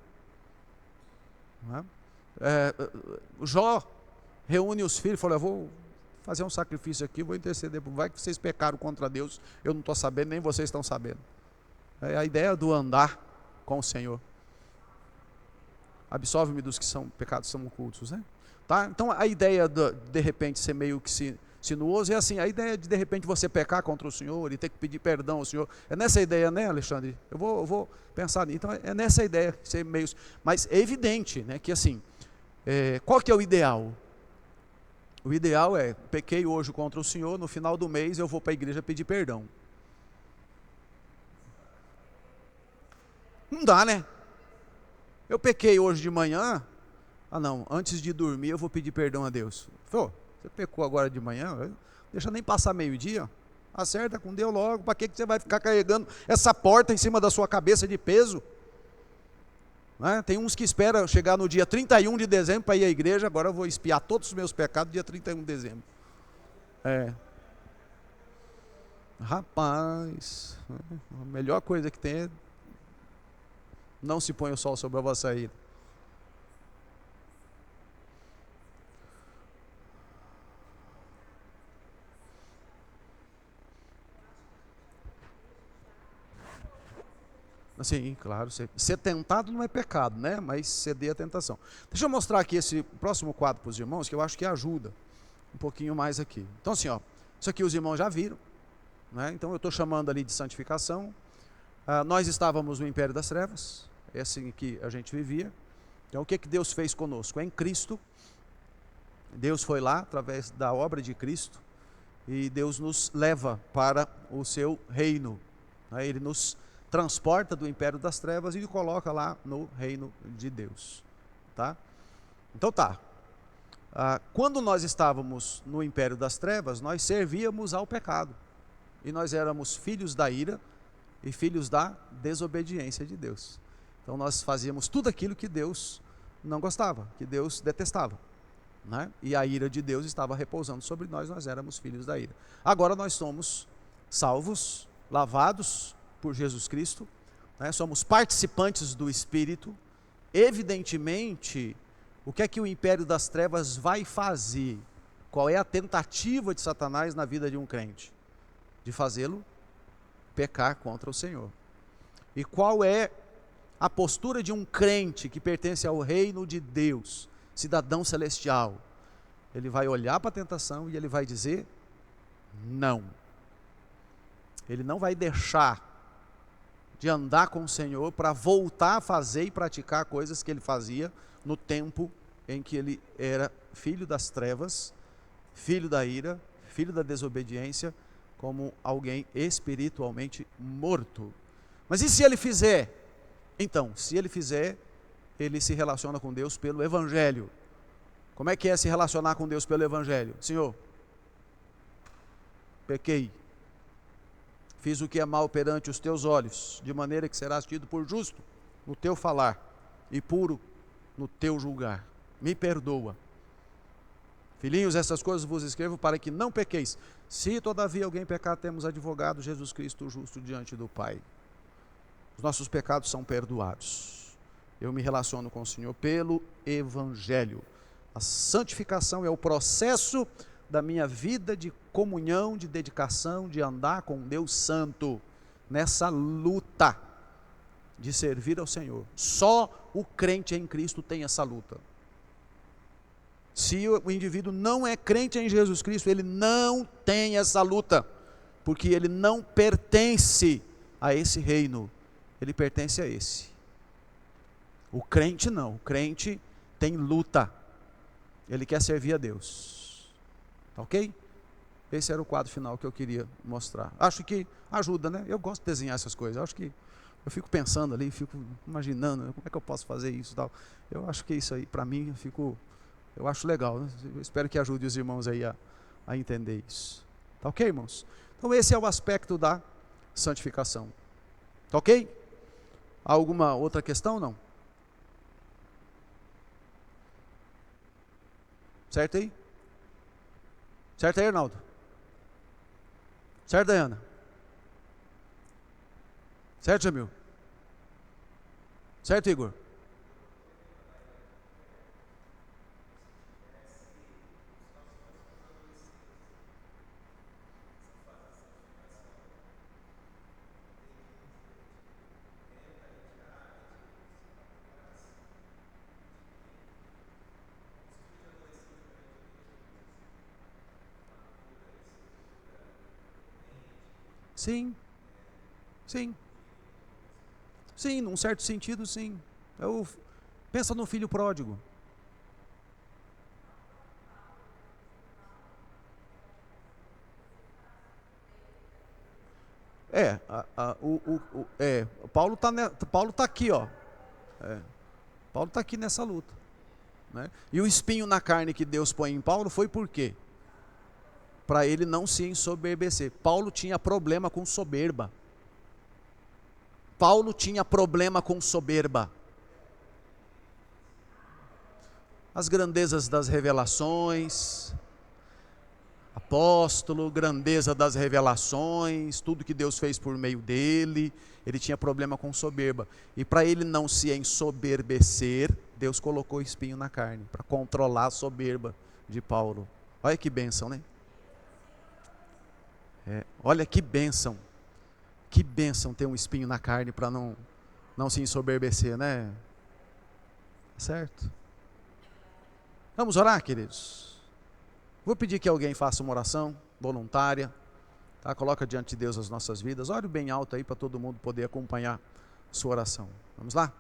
Não é? Jó reúne os filhos e fala: eu vou fazer um sacrifício aqui, vou interceder, vai que vocês pecaram contra Deus, eu não estou sabendo, nem vocês estão sabendo. É a ideia do andar com o Senhor. Absolve-me dos que são pecados são ocultos, né? Tá? Então a ideia de repente ser meio que sinuoso é assim, a ideia de repente você pecar contra o Senhor e ter que pedir perdão ao Senhor, é nessa ideia, né, Alexandre? Eu vou pensar nisso. Então é nessa ideia ser meio, mas é evidente, né, que assim, qual que é o ideal? O ideal é: pequei hoje contra o Senhor, no final do mês eu vou para a igreja pedir perdão. Não dá, né? Eu pequei hoje de manhã, não, antes de dormir eu vou pedir perdão a Deus. Pô, você pecou agora de manhã, deixa nem passar meio-dia, acerta com Deus logo. Para que você vai ficar carregando essa porta em cima da sua cabeça de peso? Né? Tem uns que esperam chegar no dia 31 de dezembro para ir à igreja. Agora eu vou expiar todos os meus pecados dia 31 de dezembro. Rapaz, a melhor coisa que tem é: não se põe o sol sobre a vossa ira. Sim, claro, ser tentado não é pecado, né? Mas ceder à tentação. Deixa eu mostrar aqui esse próximo quadro para os irmãos, que eu acho que ajuda um pouquinho mais aqui. Então assim, ó, isso aqui os irmãos já viram, né? Então eu estou chamando ali de santificação. Nós estávamos no império das trevas, é assim que a gente vivia. Então o que Deus fez conosco? Em Cristo, Deus foi lá através da obra de Cristo e Deus nos leva para o seu reino, né? Ele nos transporta do império das trevas e coloca lá no reino de Deus, tá? Então tá, quando nós estávamos no império das trevas, nós servíamos ao pecado e nós éramos filhos da ira e filhos da desobediência de Deus. Então nós fazíamos tudo aquilo que Deus não gostava, que Deus detestava, né? E a ira de Deus estava repousando sobre nós, nós éramos filhos da ira. Agora nós somos salvos, lavados por Jesus Cristo, né? Somos participantes do Espírito. Evidentemente, o que é que o império das trevas vai fazer? Qual é a tentativa de Satanás na vida de um crente? De fazê-lo pecar contra o Senhor. E qual é a postura de um crente que pertence ao reino de Deus, cidadão celestial? Ele vai olhar para a tentação e ele vai dizer não. Ele não vai deixar de andar com o Senhor para voltar a fazer e praticar coisas que ele fazia no tempo em que ele era filho das trevas, filho da ira, filho da desobediência, como alguém espiritualmente morto. Mas e se ele fizer? Então, se ele fizer, ele se relaciona com Deus pelo Evangelho. Como é que é se relacionar com Deus pelo Evangelho? Senhor, pequei, fiz o que é mal perante os teus olhos, de maneira que serás tido por justo no teu falar e puro no teu julgar. Me perdoa. Filhinhos, essas coisas vos escrevo para que não pequeis. Se todavia alguém pecar, temos advogado, Jesus Cristo o justo diante do Pai. Os nossos pecados são perdoados. Eu me relaciono com o Senhor pelo Evangelho. A santificação é o processo da minha vida de comunhão, de dedicação, de andar com Deus Santo, nessa luta de servir ao Senhor. Só o crente em Cristo tem essa luta. Se o indivíduo não é crente em Jesus Cristo, ele não tem essa luta, porque ele não pertence a esse reino, ele pertence a esse. O crente não, o crente tem luta, ele quer servir a Deus, tá ok? Esse era o quadro final que eu queria mostrar. Acho que ajuda, né? Eu gosto de desenhar essas coisas, acho que eu fico pensando ali, fico imaginando como é que eu posso fazer isso e tal. Eu acho que isso aí, para mim, eu acho legal, né? Eu espero que ajude os irmãos aí a entender isso. Tá ok, irmãos? Então esse é o aspecto da santificação. Tá ok? Alguma outra questão? Não? Certo aí? Certo aí, Arnaldo? Certo, Dayana? Certo, Jamil? Certo, Igor? Sim, sim, sim, num certo sentido, sim. Pensa no filho pródigo. Paulo tá aqui, ó. Paulo tá aqui nessa luta, né? E o espinho na carne que Deus põe em Paulo foi por quê? Para ele não se ensoberbecer. Paulo tinha problema com soberba. Paulo tinha problema com soberba. As grandezas das revelações, apóstolo, grandeza das revelações, tudo que Deus fez por meio dele, ele tinha problema com soberba. E para ele não se ensoberbecer, Deus colocou espinho na carne, para controlar a soberba de Paulo. Olha que bênção, né? Olha que bênção ter um espinho na carne para não se ensoberbecer, né? Certo? Vamos orar, queridos? Vou pedir que alguém faça uma oração voluntária, tá? Coloca diante de Deus as nossas vidas. Ore bem alto aí para todo mundo poder acompanhar sua oração. Vamos lá?